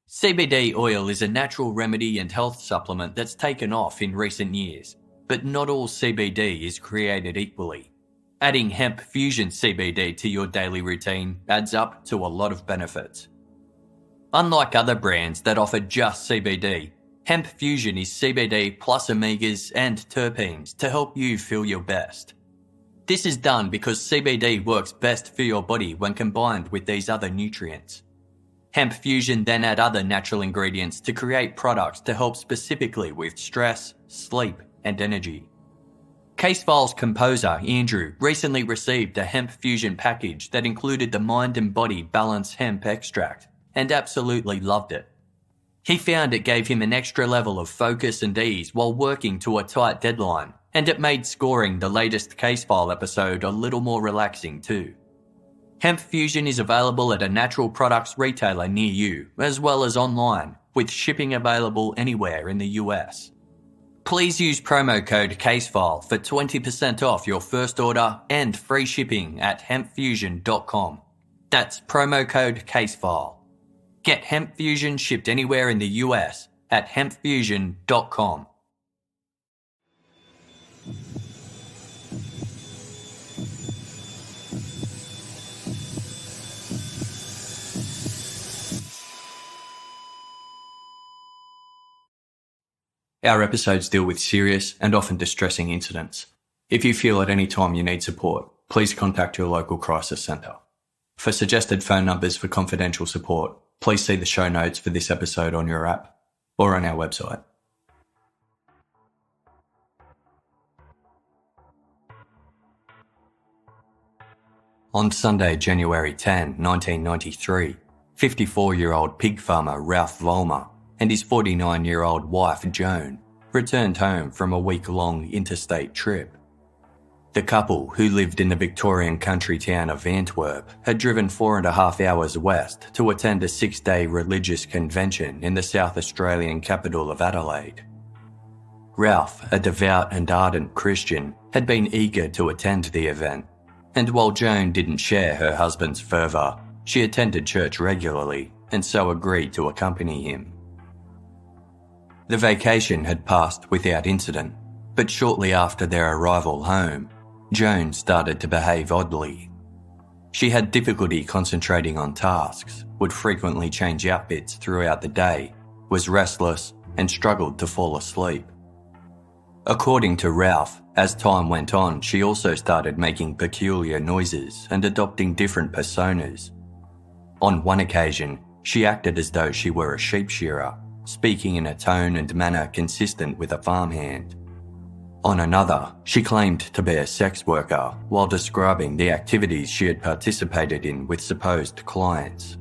CBD oil is a natural remedy and health supplement that's taken off in recent years, but not all CBD is created equally. Adding hemp fusion CBD to your daily routine adds up to a lot of benefits. Unlike other brands that offer just CBD, hemp fusion is CBD plus omegas and terpenes to help you feel your best. This is done because CBD works best for your body when combined with these other nutrients. Hemp fusion then add other natural ingredients to create products to help specifically with stress, sleep, and energy. Casefile's composer, Andrew, recently received a hemp fusion package that included the Mind and Body Balance hemp extract and absolutely loved it. He found it gave him an extra level of focus and ease while working to a tight deadline, and it made scoring the latest Casefile episode a little more relaxing too. Hemp fusion is available at a natural products retailer near you, as well as online, with shipping available anywhere in the US. Please use promo code CASEFILE for 20% off your first order and free shipping at hempfusion.com. That's promo code CASEFILE. Get hemp fusion shipped anywhere in the US at hempfusion.com. Our episodes deal with serious and often distressing incidents. If you feel at any time you need support, please contact your local crisis centre. For suggested phone numbers for confidential support, please see the show notes for this episode on your app or on our website. On Sunday, January 10, 1993, 54-year-old pig farmer Ralph Vollmer and his 49-year-old wife Joan returned home from a week-long interstate trip. The couple, who lived in the Victorian country town of Antwerp, had driven 4.5 hours west to attend a 6-day religious convention in the South Australian capital of Adelaide. Ralph, a devout and ardent Christian, had been eager to attend the event, and while Joan didn't share her husband's fervour, she attended church regularly and so agreed to accompany him. The vacation had passed without incident, but shortly after their arrival home, Joan started to behave oddly. She had difficulty concentrating on tasks, would frequently change outfits throughout the day, was restless, and struggled to fall asleep. According to Ralph, as time went on, she also started making peculiar noises and adopting different personas. On one occasion, she acted as though she were a sheep shearer, speaking in a tone and manner consistent with a farmhand. On another, she claimed to be a sex worker while describing the activities she had participated in with supposed clients.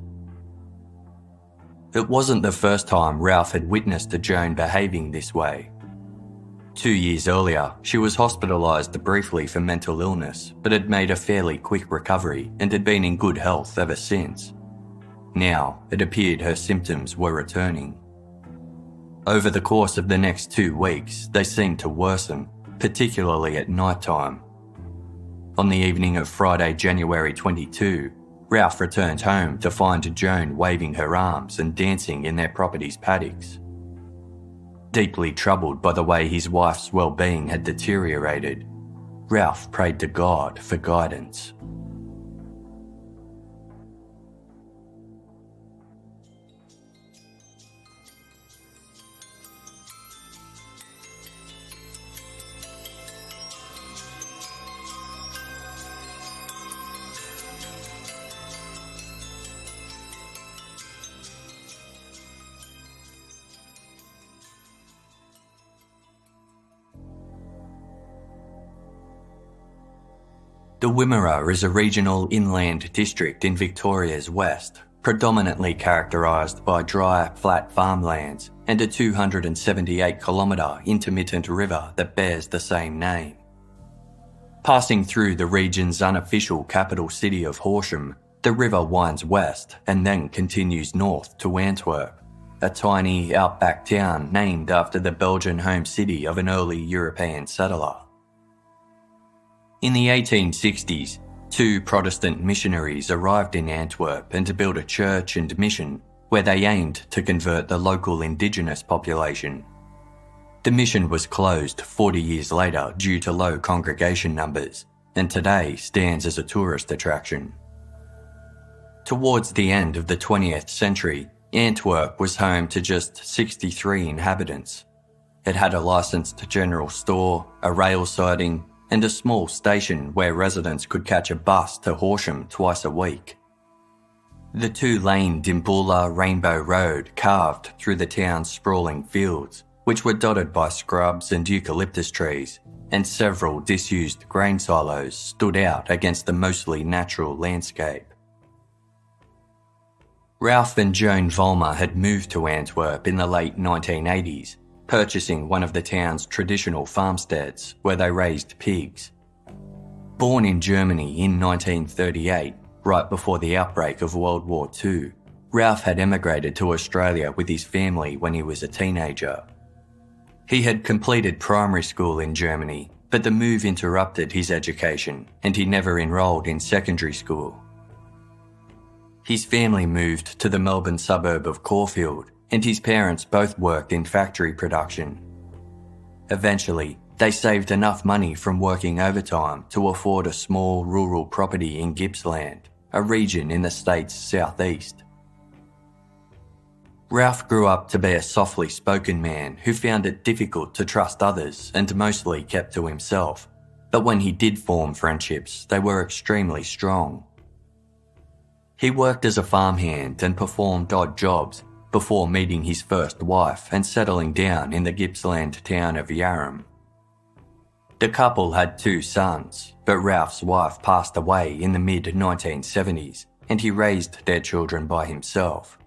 It wasn't the first time Ralph had witnessed Joan behaving this way. 2 years earlier, she was hospitalised briefly for mental illness, but had made a fairly quick recovery and had been in good health ever since. Now, it appeared her symptoms were returning. Over the course of the next 2 weeks, they seemed to worsen, particularly at night time. On the evening of Friday, January 22, Ralph returned home to find Joan waving her arms and dancing in their property's paddocks. Deeply troubled by the way his wife's well-being had deteriorated, Ralph prayed to God for guidance. The Wimmera is a regional inland district in Victoria's west, predominantly characterised by dry, flat farmlands and a 278-kilometre intermittent river that bears the same name. Passing through the region's unofficial capital city of Horsham, the river winds west and then continues north to Antwerp, a tiny outback town named after the Belgian home city of an early European settler. In the 1860s, 2 Protestant missionaries arrived in Antwerp and built a church and mission, where they aimed to convert the local indigenous population. The mission was closed 40 years later due to low congregation numbers, and today stands as a tourist attraction. Towards the end of the 20th century, Antwerp was home to just 63 inhabitants. It had a licensed general store, a rail siding, and a small station where residents could catch a bus to Horsham twice a week. The two-lane Dimboola Rainbow Road carved through the town's sprawling fields, which were dotted by scrubs and eucalyptus trees, and several disused grain silos stood out against the mostly natural landscape. Ralph and Joan Vollmer had moved to Antwerp in the late 1980s, purchasing one of the town's traditional farmsteads where they raised pigs. Born in Germany in 1938, right before the outbreak of World War II, Ralph had emigrated to Australia with his family when he was a teenager. He had completed primary school in Germany, but the move interrupted his education and he never enrolled in secondary school. His family moved to the Melbourne suburb of Caulfield, and his parents both worked in factory production. Eventually, they saved enough money from working overtime to afford a small rural property in Gippsland, a region in the state's southeast. Ralph grew up to be a softly spoken man who found it difficult to trust others and mostly kept to himself, but when he did form friendships, they were extremely strong. He worked as a farmhand and performed odd jobs before meeting his first wife and settling down in the Gippsland town of Yarram. The couple had 2 sons, but Ralph's wife passed away in the mid-1970s and he raised their children by himself.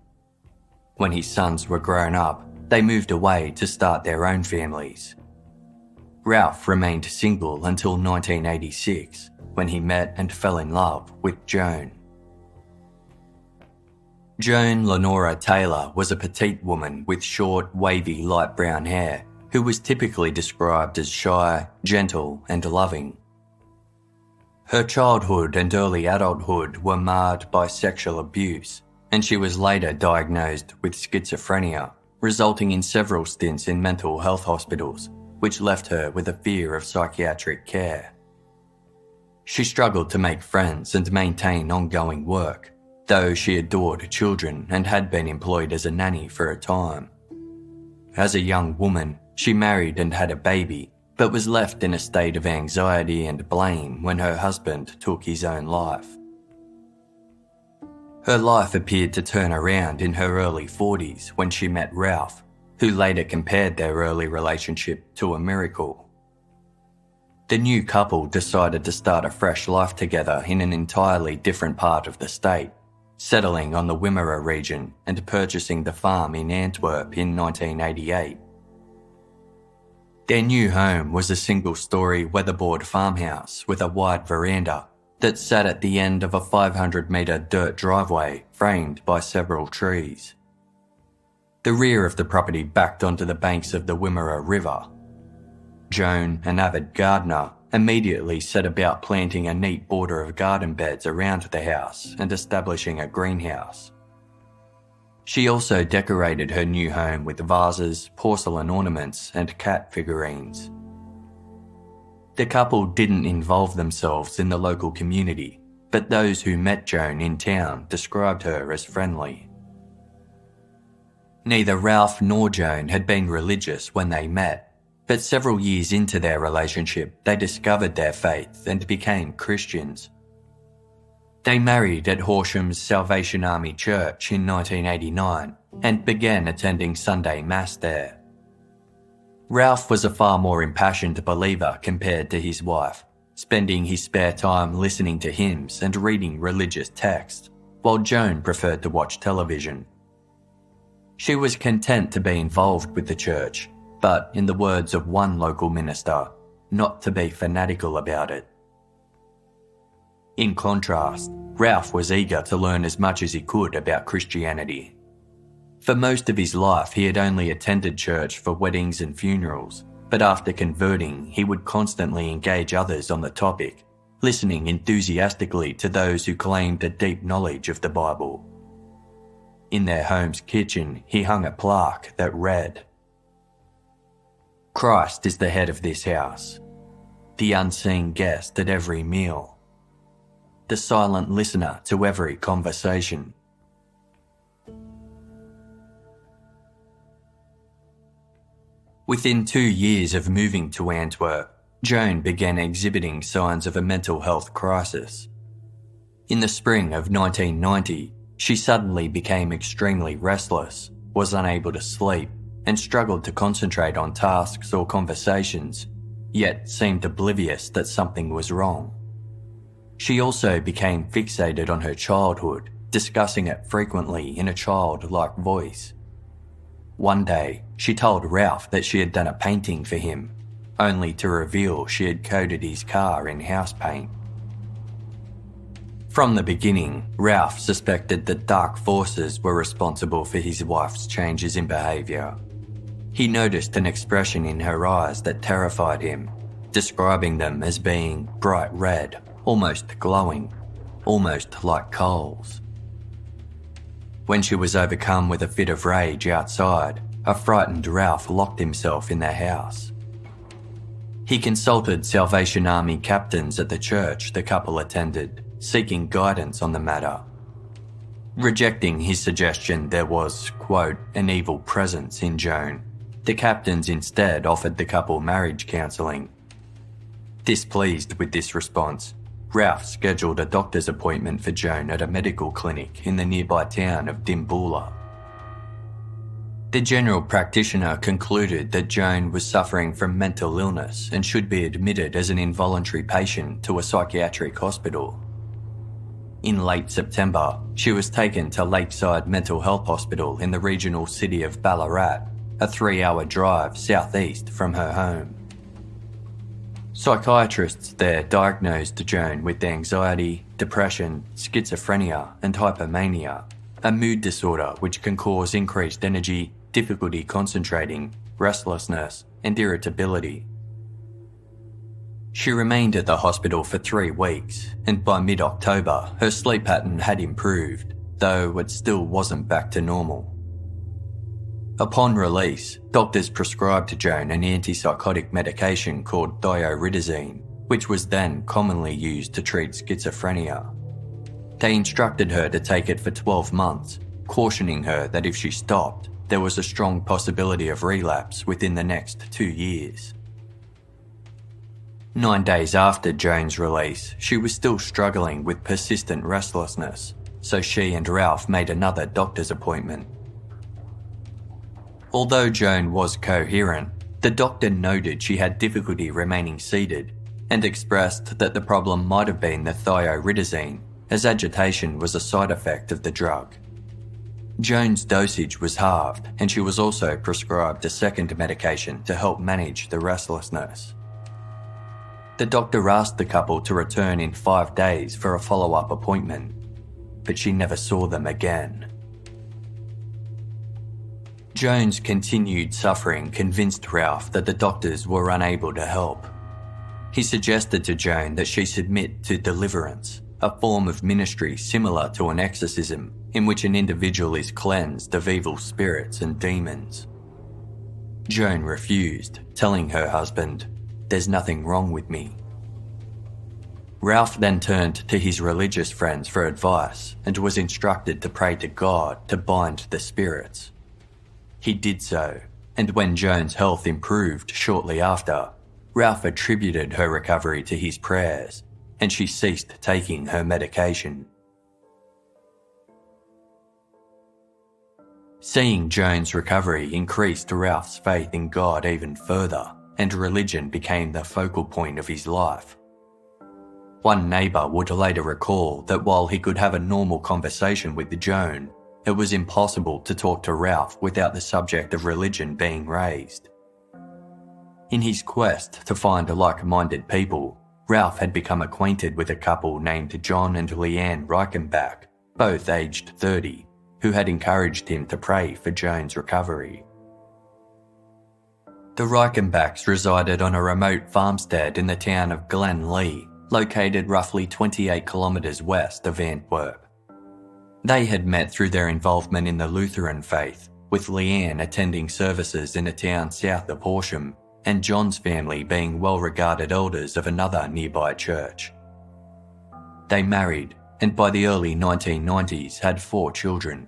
When his sons were grown up, they moved away to start their own families. Ralph remained single until 1986, when he met and fell in love with Joan. Joan Lenora Taylor was a petite woman with short, wavy light brown hair who was typically described as shy, gentle and loving. Her childhood and early adulthood were marred by sexual abuse, and she was later diagnosed with schizophrenia, resulting in several stints in mental health hospitals, which left her with a fear of psychiatric care. She struggled to make friends and maintain ongoing work, though she adored children and had been employed as a nanny for a time. As a young woman, she married and had a baby, but was left in a state of anxiety and blame when her husband took his own life. Her life appeared to turn around in her early 40s when she met Ralph, who later compared their early relationship to a miracle. The new couple decided to start a fresh life together in an entirely different part of the state, settling on the Wimmera region and purchasing the farm in Antwerp in 1988. Their new home was a single-storey weatherboard farmhouse with a wide veranda that sat at the end of a 500-metre dirt driveway framed by several trees. The rear of the property backed onto the banks of the Wimmera River. Joan, an avid gardener, immediately set about planting a neat border of garden beds around the house and establishing a greenhouse. She also decorated her new home with vases, porcelain ornaments, and cat figurines. The couple didn't involve themselves in the local community, but those who met Joan in town described her as friendly. Neither Ralph nor Joan had been religious when they met, but several years into their relationship, they discovered their faith and became Christians. They married at Horsham's Salvation Army Church in 1989 and began attending Sunday Mass there. Ralph was a far more impassioned believer compared to his wife, spending his spare time listening to hymns and reading religious texts, while Joan preferred to watch television. She was content to be involved with the church, but, in the words of one local minister, not to be fanatical about it. In contrast, Ralph was eager to learn as much as he could about Christianity. For most of his life, he had only attended church for weddings and funerals, but after converting, he would constantly engage others on the topic, listening enthusiastically to those who claimed a deep knowledge of the Bible. In their home's kitchen, he hung a plaque that read, "Christ is the head of this house, the unseen guest at every meal, the silent listener to every conversation." Within 2 years of moving to Antwerp, Joan began exhibiting signs of a mental health crisis. In the spring of 1990, she suddenly became extremely restless, was unable to sleep, and struggled to concentrate on tasks or conversations, yet seemed oblivious that something was wrong. She also became fixated on her childhood, discussing it frequently in a childlike voice. One day, she told Ralph that she had done a painting for him, only to reveal she had coated his car in house paint. From the beginning, Ralph suspected that dark forces were responsible for his wife's changes in behaviour. He noticed an expression in her eyes that terrified him, describing them as being bright red, almost glowing, almost like coals. When she was overcome with a fit of rage outside, a frightened Ralph locked himself in their house. He consulted Salvation Army captains at the church the couple attended, seeking guidance on the matter. Rejecting his suggestion there was, quote, an evil presence in Joan, the captains instead offered the couple marriage counselling. Displeased with this response, Ralph scheduled a doctor's appointment for Joan at a medical clinic in the nearby town of Dimboola. The general practitioner concluded that Joan was suffering from mental illness and should be admitted as an involuntary patient to a psychiatric hospital. In late September, she was taken to Lakeside Mental Health Hospital in the regional city of Ballarat, a 3-hour drive southeast from her home. Psychiatrists there diagnosed Joan with anxiety, depression, schizophrenia and hypomania, a mood disorder which can cause increased energy, difficulty concentrating, restlessness and irritability. She remained at the hospital for 3 weeks, and by mid-October her sleep pattern had improved, though it still wasn't back to normal. Upon release, doctors prescribed to Joan an antipsychotic medication called thioridazine, which was then commonly used to treat schizophrenia. They instructed her to take it for 12 months, cautioning her that if she stopped, there was a strong possibility of relapse within the next 2 years. 9 days after Joan's release, she was still struggling with persistent restlessness, so she and Ralph made another doctor's appointment. Although Joan was coherent, the doctor noted she had difficulty remaining seated and expressed that the problem might have been the thioridazine, as agitation was a side effect of the drug. Joan's dosage was halved, and she was also prescribed a second medication to help manage the restlessness. The doctor asked the couple to return in 5 days for a follow-up appointment, but she never saw them again. Joan's continued suffering convinced Ralph that the doctors were unable to help. He suggested to Joan that she submit to deliverance, a form of ministry similar to an exorcism in which an individual is cleansed of evil spirits and demons. Joan refused, telling her husband, "There's nothing wrong with me." Ralph then turned to his religious friends for advice and was instructed to pray to God to bind the spirits. He did so, and when Joan's health improved shortly after, Ralph attributed her recovery to his prayers, and she ceased taking her medication. Seeing Joan's recovery increased Ralph's faith in God even further, and religion became the focal point of his life. One neighbour would later recall that while he could have a normal conversation with Joan, it was impossible to talk to Ralph without the subject of religion being raised. In his quest to find like-minded people, Ralph had become acquainted with a couple named John and Leanne Reichenbach, both aged 30, who had encouraged him to pray for Joan's recovery. The Reichenbachs resided on a remote farmstead in the town of Glenlee, located roughly 28 kilometres west of Antwerp. They had met through their involvement in the Lutheran faith, with Leanne attending services in a town south of Horsham and John's family being well-regarded elders of another nearby church. They married and by the early 1990s had 4 children.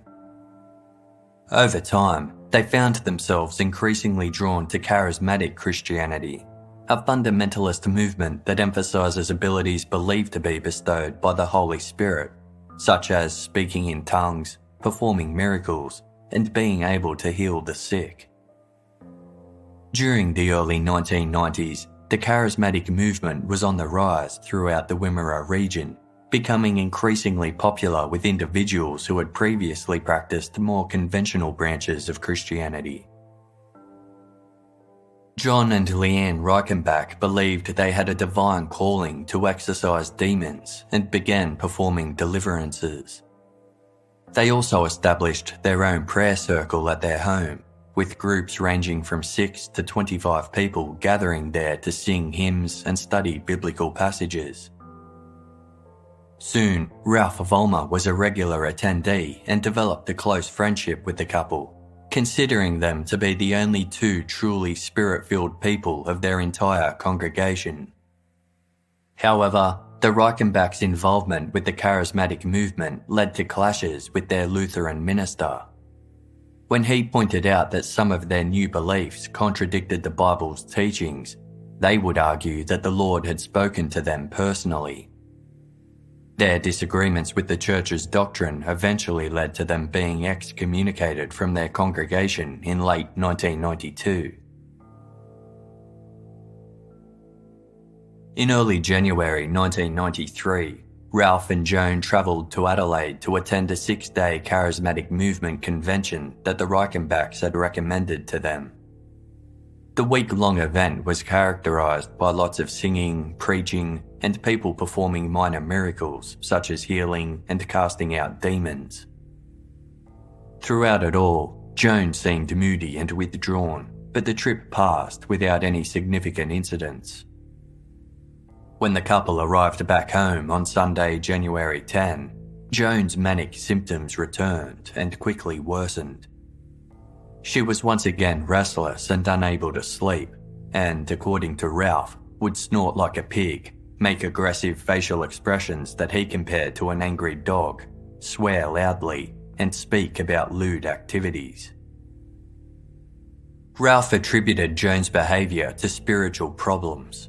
Over time, they found themselves increasingly drawn to charismatic Christianity, a fundamentalist movement that emphasises abilities believed to be bestowed by the Holy Spirit, such as speaking in tongues, performing miracles, and being able to heal the sick. During the early 1990s, the charismatic movement was on the rise throughout the Wimmera region, becoming increasingly popular with individuals who had previously practiced more conventional branches of Christianity. John and Leanne Reichenbach believed they had a divine calling to exorcise demons and began performing deliverances. They also established their own prayer circle at their home, with groups ranging from 6 to 25 people gathering there to sing hymns and study biblical passages. Soon, Ralph Vollmer was a regular attendee and developed a close friendship with the couple, considering them to be the only 2 truly spirit-filled people of their entire congregation. However, the Reichenbach's involvement with the charismatic movement led to clashes with their Lutheran minister. When he pointed out that some of their new beliefs contradicted the Bible's teachings, they would argue that the Lord had spoken to them personally. Their disagreements with the church's doctrine eventually led to them being excommunicated from their congregation in late 1992. In early January 1993, Ralph and Joan travelled to Adelaide to attend a 6-day charismatic movement convention that the Reichenbachs had recommended to them. The week-long event was characterised by lots of singing, preaching, and people performing minor miracles such as healing and casting out demons. Throughout it all, Joan seemed moody and withdrawn, but the trip passed without any significant incidents. When the couple arrived back home on Sunday, January 10, Joan's manic symptoms returned and quickly worsened. She was once again restless and unable to sleep, and, according to Ralph, would snort like a pig, make aggressive facial expressions that he compared to an angry dog, swear loudly, and speak about lewd activities. Ralph attributed Joan's behaviour to spiritual problems.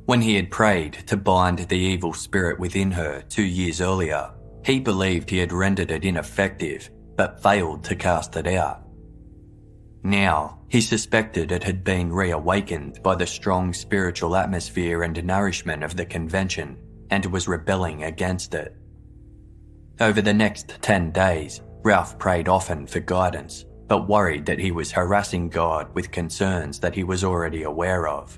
When he had prayed to bind the evil spirit within her 2 years earlier, he believed he had rendered it ineffective, but failed to cast it out. Now, he suspected it had been reawakened by the strong spiritual atmosphere and nourishment of the convention, and was rebelling against it. Over the next 10 days, Ralph prayed often for guidance, but worried that he was harassing God with concerns that he was already aware of.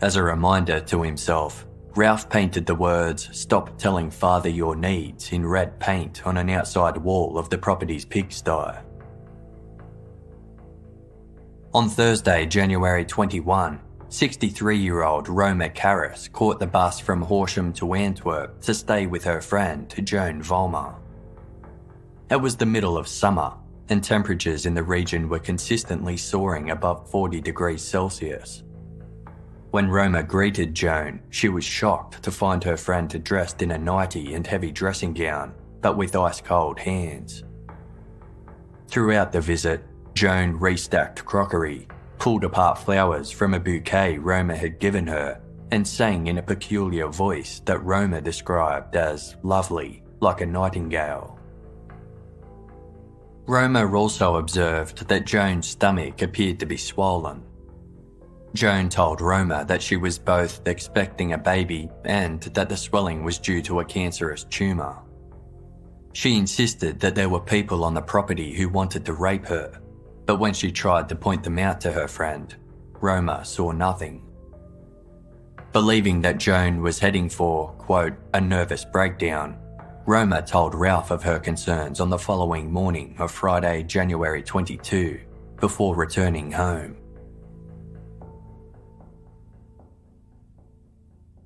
As a reminder to himself, Ralph painted the words "Stop telling Father your needs" in red paint on an outside wall of the property's pigsty. On Thursday, January 21, 63-year-old Roma Karras caught the bus from Horsham to Antwerp to stay with her friend, Joan Vollmer. It was the middle of summer, and temperatures in the region were consistently soaring above 40 degrees Celsius. When Roma greeted Joan, she was shocked to find her friend dressed in a nightie and heavy dressing gown, but with ice-cold hands. Throughout the visit, Joan restacked crockery, pulled apart flowers from a bouquet Roma had given her, and sang in a peculiar voice that Roma described as lovely, like a nightingale. Roma also observed that Joan's stomach appeared to be swollen. Joan told Roma that she was both expecting a baby and that the swelling was due to a cancerous tumour. She insisted that there were people on the property who wanted to rape her, but when she tried to point them out to her friend, Roma saw nothing. Believing that Joan was heading for, quote, a nervous breakdown, Roma told Ralph of her concerns on the following morning of Friday, January 22, before returning home.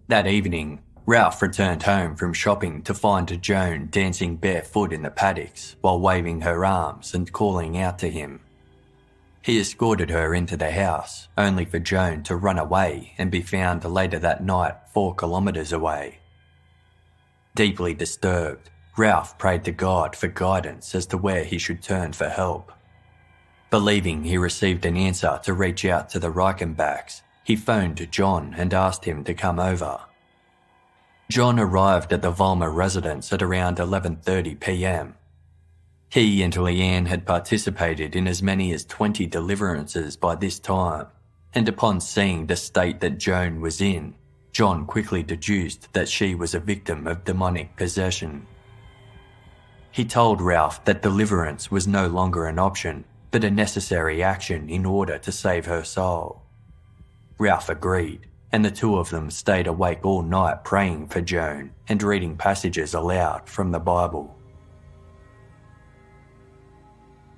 That evening, Ralph returned home from shopping to find Joan dancing barefoot in the paddocks while waving her arms and calling out to him. He escorted her into the house, only for Joan to run away and be found later that night 4 kilometres away. Deeply disturbed, Ralph prayed to God for guidance as to where he should turn for help. Believing he received an answer to reach out to the Reichenbachs, he phoned John and asked him to come over. John arrived at the Vollmer residence at around 11:30 p.m. He and Leanne had participated in as many as 20 deliverances by this time, and upon seeing the state that Joan was in, John quickly deduced that she was a victim of demonic possession. He told Ralph that deliverance was no longer an option, but a necessary action in order to save her soul. Ralph agreed, and the two of them stayed awake all night praying for Joan and reading passages aloud from the Bible.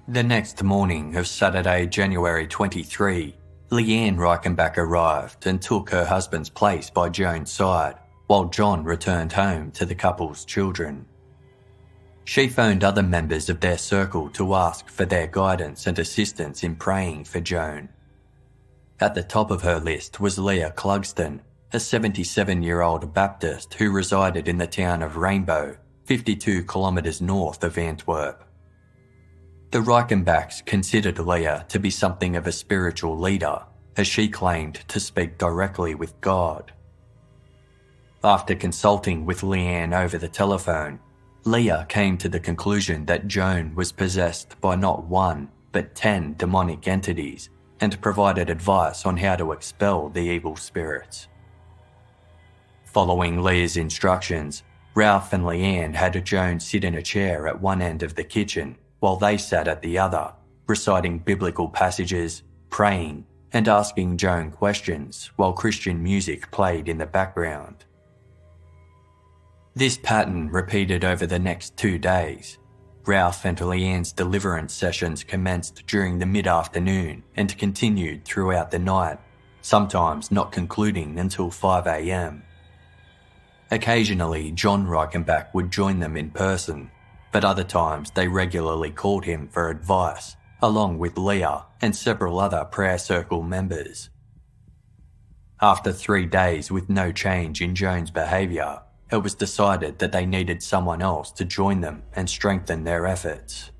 The next morning of Saturday, January 23, Leanne Reichenbach arrived and took her husband's place by Joan's side, while John returned home to the couple's children. She phoned other members of their circle to ask for their guidance and assistance in praying for Joan. At the top of her list was Leah Clugston, a 77-year-old Baptist who resided in the town of Rainbow, 52 kilometres north of Antwerp. The Reichenbachs considered Leah to be something of a spiritual leader, as she claimed to speak directly with God. After consulting with Leanne over the telephone, Leah came to the conclusion that Joan was possessed by not 1, but 10 demonic entities, and provided advice on how to expel the evil spirits. Following Leah's instructions, Ralph and Leanne had Joan sit in a chair at one end of the kitchen while they sat at the other, reciting biblical passages, praying, and asking Joan questions while Christian music played in the background. This pattern repeated over the next 2 days. Ralph and Leanne's deliverance sessions commenced during the mid-afternoon and continued throughout the night, sometimes not concluding until 5 a.m. Occasionally, John Reichenbach would join them in person, but other times they regularly called him for advice, along with Leah and several other prayer circle members. After 3 days with no change in Joan's behaviour, it was decided that they needed someone else to join them and strengthen their efforts.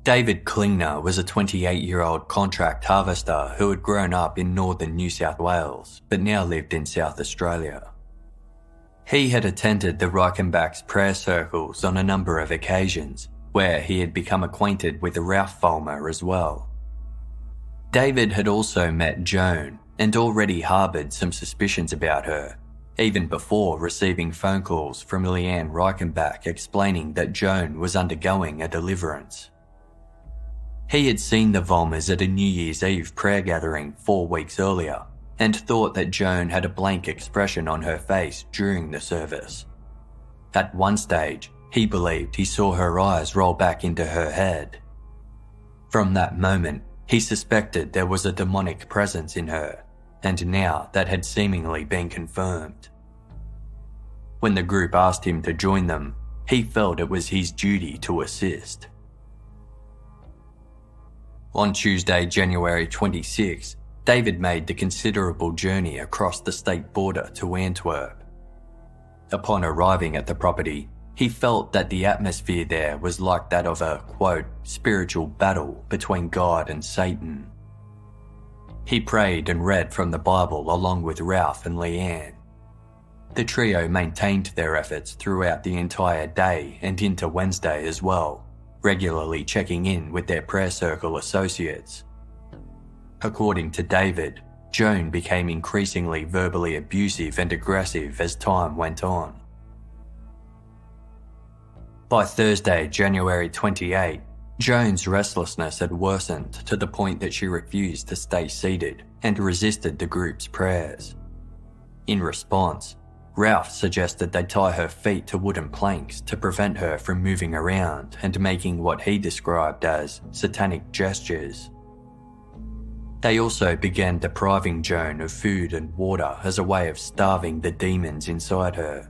David Klingner was a 28-year-old contract harvester who had grown up in northern New South Wales but now lived in South Australia. He had attended the Reichenbach's prayer circles on a number of occasions, where he had become acquainted with Ralph Vollmer as well. David had also met Joan and already harboured some suspicions about her, even before receiving phone calls from Leanne Reichenbach explaining that Joan was undergoing a deliverance. He had seen the Vollmers at a New Year's Eve prayer gathering 4 weeks earlier and thought that Joan had a blank expression on her face during the service. At one stage, he believed he saw her eyes roll back into her head. From that moment, he suspected there was a demonic presence in her, and now that had seemingly been confirmed. When the group asked him to join them, he felt it was his duty to assist. On Tuesday, January 26, David made the considerable journey across the state border to Antwerp. Upon arriving at the property, he felt that the atmosphere there was like that of a, quote, spiritual battle between God and Satan. He prayed and read from the Bible along with Ralph and Leanne. The trio maintained their efforts throughout the entire day and into Wednesday as well, regularly checking in with their prayer circle associates. According to David, Joan became increasingly verbally abusive and aggressive as time went on. By Thursday, January 28, Joan's restlessness had worsened to the point that she refused to stay seated and resisted the group's prayers. In response, Ralph suggested they tie her feet to wooden planks to prevent her from moving around and making what he described as satanic gestures. They also began depriving Joan of food and water as a way of starving the demons inside her.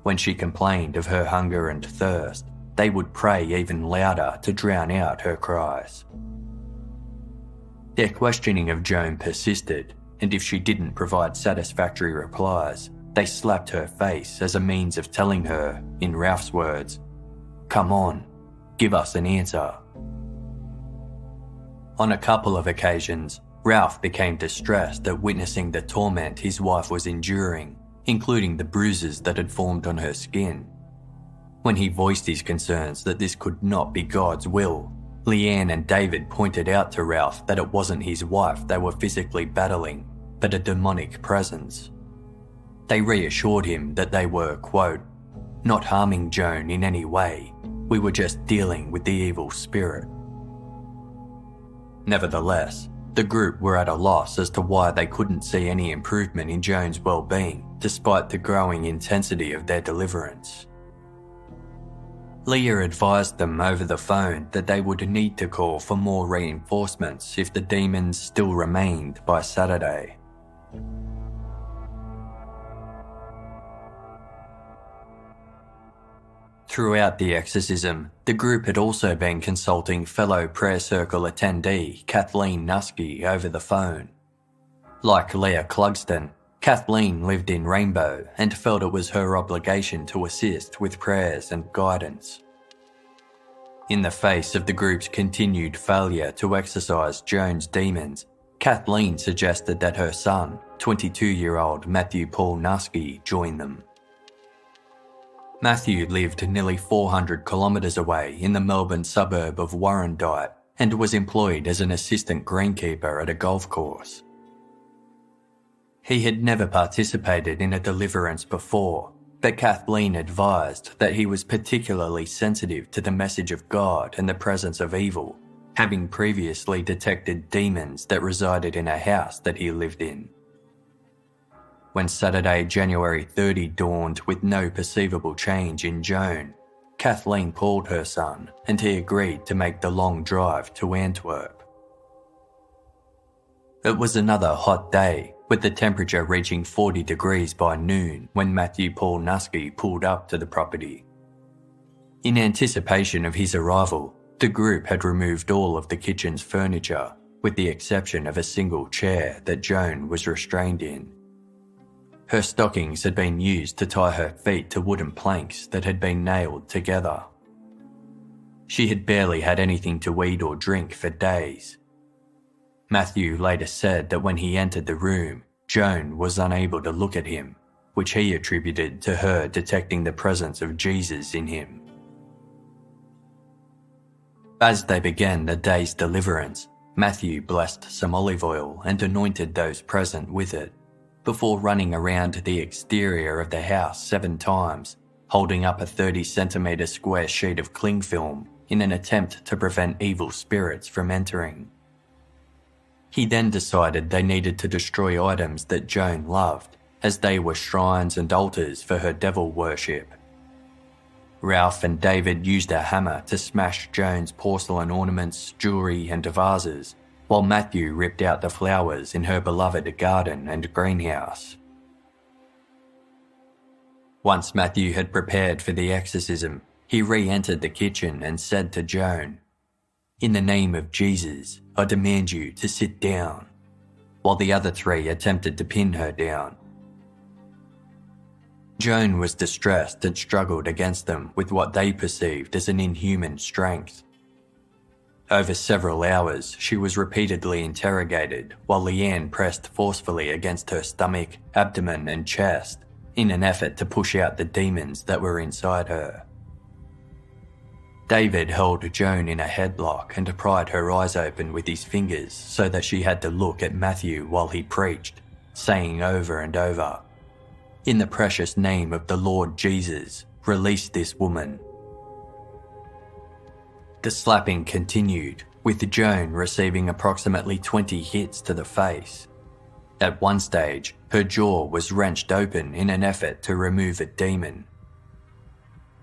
When she complained of her hunger and thirst, they would pray even louder to drown out her cries. Their questioning of Joan persisted, and if she didn't provide satisfactory replies, they slapped her face as a means of telling her, in Ralph's words, "Come on, give us an answer." On a couple of occasions, Ralph became distressed at witnessing the torment his wife was enduring, including the bruises that had formed on her skin. When he voiced his concerns that this could not be God's will, Leanne and David pointed out to Ralph that it wasn't his wife they were physically battling, but a demonic presence. They reassured him that they were, quote, "not harming Joan in any way. We were just dealing with the evil spirit." Nevertheless, the group were at a loss as to why they couldn't see any improvement in Joan's well-being, despite the growing intensity of their deliverance. Leah advised them over the phone that they would need to call for more reinforcements if the demons still remained by Saturday. Throughout the exorcism, the group had also been consulting fellow prayer circle attendee Kathleen Nuske over the phone. Like Leah Clugston, Kathleen lived in Rainbow and felt it was her obligation to assist with prayers and guidance. In the face of the group's continued failure to exorcise Joan's demons, Kathleen suggested that her son, 22-year-old Matthew Paul Nuske, join them. Matthew lived nearly 400 kilometres away in the Melbourne suburb of Warrandyte and was employed as an assistant greenkeeper at a golf course. He had never participated in a deliverance before, but Kathleen advised that he was particularly sensitive to the message of God and the presence of evil, having previously detected demons that resided in a house that he lived in. When Saturday, January 30 dawned with no perceivable change in Joan, Kathleen called her son and he agreed to make the long drive to Antwerp. It was another hot day, with the temperature reaching 40 degrees by noon when Matthew Paul Nuske pulled up to the property. In anticipation of his arrival, the group had removed all of the kitchen's furniture, with the exception of a single chair that Joan was restrained in. Her stockings had been used to tie her feet to wooden planks that had been nailed together. She had barely had anything to eat or drink for days. Matthew later said that when he entered the room, Joan was unable to look at him, which he attributed to her detecting the presence of Jesus in him. As they began the day's deliverance, Matthew blessed some olive oil and anointed those present with it, before running around the exterior of the house 7 times, holding up a 30-centimetre square sheet of cling film in an attempt to prevent evil spirits from entering. He then decided they needed to destroy items that Joan loved, as they were shrines and altars for her devil worship. Ralph and David used a hammer to smash Joan's porcelain ornaments, jewellery and vases, while Matthew ripped out the flowers in her beloved garden and greenhouse. Once Matthew had prepared for the exorcism, he re-entered the kitchen and said to Joan, "In the name of Jesus, I demand you to sit down," while the other 3 attempted to pin her down. Joan was distressed and struggled against them with what they perceived as an inhuman strength. Over several hours, she was repeatedly interrogated while Leanne pressed forcefully against her stomach, abdomen and chest in an effort to push out the demons that were inside her. David held Joan in a headlock and pried her eyes open with his fingers so that she had to look at Matthew while he preached, saying over and over, "In the precious name of the Lord Jesus, release this woman." The slapping continued, with Joan receiving approximately 20 hits to the face. At one stage, her jaw was wrenched open in an effort to remove a demon.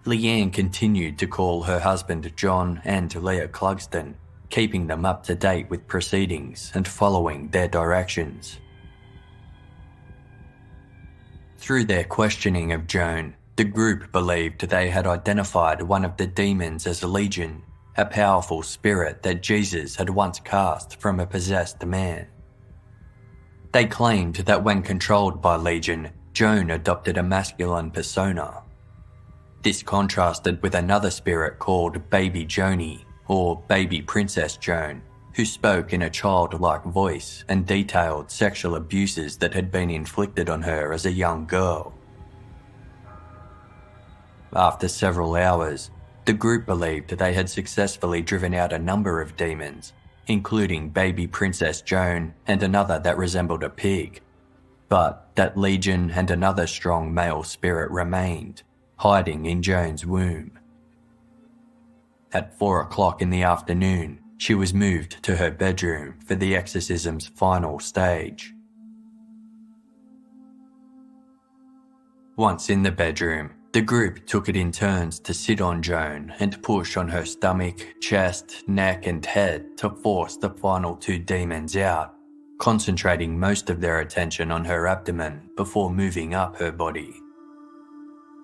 Leanne continued to call her husband John and Leah Clugston keeping them up to date with proceedings and following their directions. Through their questioning of Joan, the group believed they had identified one of the demons as Legion, a powerful spirit that Jesus had once cast from a possessed man. They claimed that when controlled by Legion, Joan adopted a masculine persona. This contrasted with another spirit called Baby Joni, or Baby Princess Joan, who spoke in a childlike voice and detailed sexual abuses that had been inflicted on her as a young girl. After several hours, the group believed they had successfully driven out a number of demons, including Baby Princess Joan and another that resembled a pig, but that Legion and another strong male spirit remained, hiding in Joan's womb. At 4 o'clock in the afternoon, she was moved to her bedroom for the exorcism's final stage. Once in the bedroom, the group took it in turns to sit on Joan and push on her stomach, chest, neck and head to force the final two demons out, concentrating most of their attention on her abdomen before moving up her body.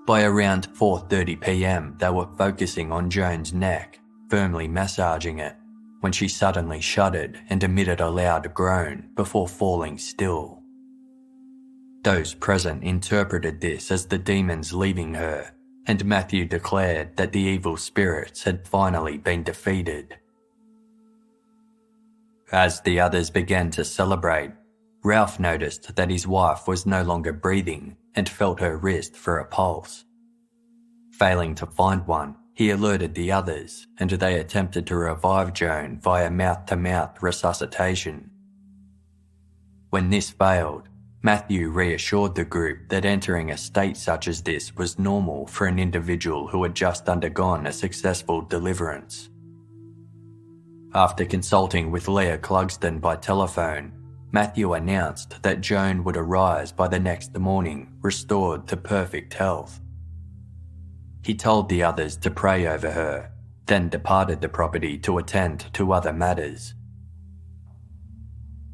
By around 4:30 p.m, they were focusing on Joan's neck, firmly massaging it, when she suddenly shuddered and emitted a loud groan before falling still. Those present interpreted this as the demons leaving her, and Matthew declared that the evil spirits had finally been defeated. As the others began to celebrate, Ralph noticed that his wife was no longer breathing and felt her wrist for a pulse. Failing to find one, he alerted the others, and they attempted to revive Joan via mouth-to-mouth resuscitation. When this failed, Matthew reassured the group that entering a state such as this was normal for an individual who had just undergone a successful deliverance. After consulting with Leah Clugston by telephone, Matthew announced that Joan would arise by the next morning, restored to perfect health. He told the others to pray over her, then departed the property to attend to other matters.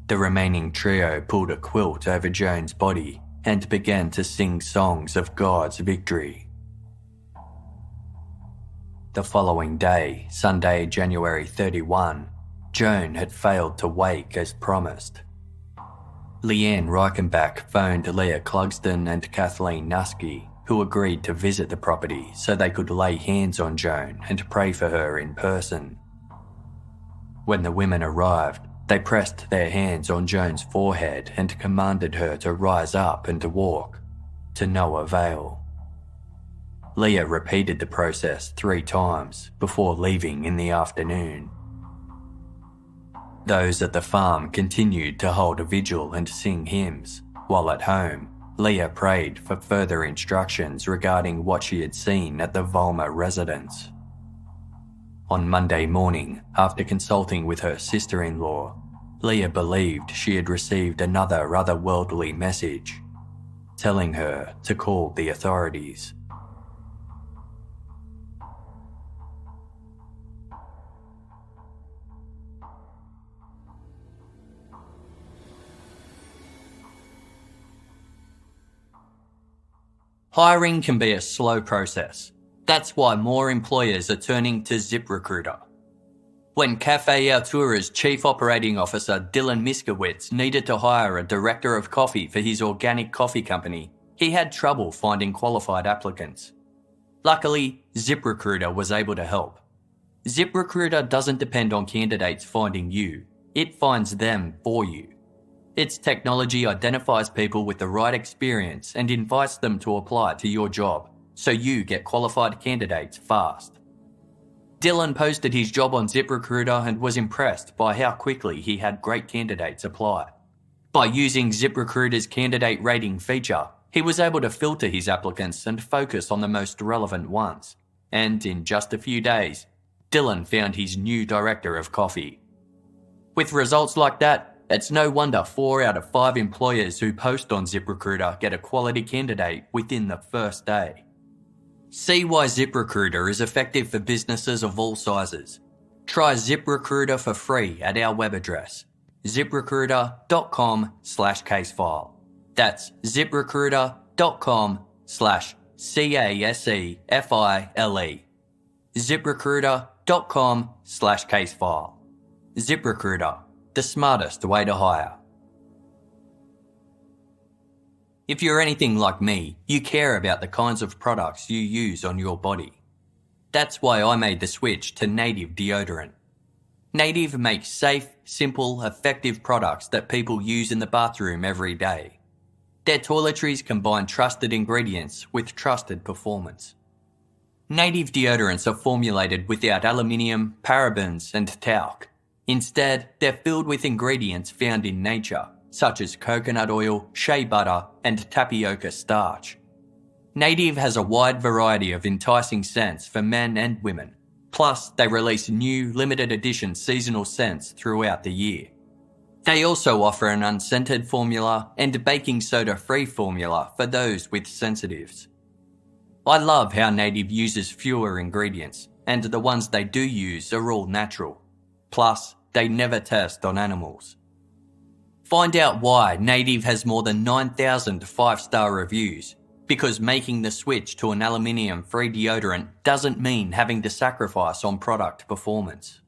The remaining trio pulled a quilt over Joan's body and began to sing songs of God's victory. The following day, Sunday, January 31, Joan had failed to wake as promised. Leanne Reichenbach phoned Leah Clugston and Kathleen Nusky, who agreed to visit the property so they could lay hands on Joan and pray for her in person. When the women arrived, they pressed their hands on Joan's forehead and commanded her to rise up and to walk, to no avail. Leah repeated the process 3 times before leaving in the afternoon. Those at the farm continued to hold a vigil and sing hymns, while at home, Leah prayed for further instructions regarding what she had seen at the Vollmer residence. On Monday morning, after consulting with her sister-in-law, Leah believed she had received another otherworldly message, telling her to call the authorities. Hiring can be a slow process. That's why more employers are turning to ZipRecruiter. When Cafe Altura's Chief Operating Officer Dylan Miskowitz needed to hire a director of coffee for his organic coffee company, he had trouble finding qualified applicants. Luckily, ZipRecruiter was able to help. ZipRecruiter doesn't depend on candidates finding you, it finds them for you. Its technology identifies people with the right experience and invites them to apply to your job, so you get qualified candidates fast. Dylan posted his job on ZipRecruiter and was impressed by how quickly he had great candidates apply. By using ZipRecruiter's candidate rating feature, he was able to filter his applicants and focus on the most relevant ones. And in just a few days, Dylan found his new director of coffee. With results like that, it's no wonder 4 out of 5 employers who post on ZipRecruiter get a quality candidate within the first day. See why ZipRecruiter is effective for businesses of all sizes. Try ZipRecruiter for free at our web address, ziprecruiter.com/casefile. That's ziprecruiter.com/CASEFILE. ziprecruiter.com/casefile. ZipRecruiter, the smartest way to hire. If you're anything like me, you care about the kinds of products you use on your body. That's why I made the switch to Native deodorant. Native makes safe, simple, effective products that people use in the bathroom every day. Their toiletries combine trusted ingredients with trusted performance. Native deodorants are formulated without aluminium, parabens and talc. Instead, they're filled with ingredients found in nature, such as coconut oil, shea butter and tapioca starch. Native has a wide variety of enticing scents for men and women. Plus, they release new, limited edition seasonal scents throughout the year. They also offer an unscented formula and a baking soda-free formula for those with sensitives. I love how Native uses fewer ingredients, and the ones they do use are all natural. Plus, they never test on animals. Find out why Native has more than 9,000 5-star reviews. Because making the switch to an aluminium-free deodorant doesn't mean having to sacrifice on product performance.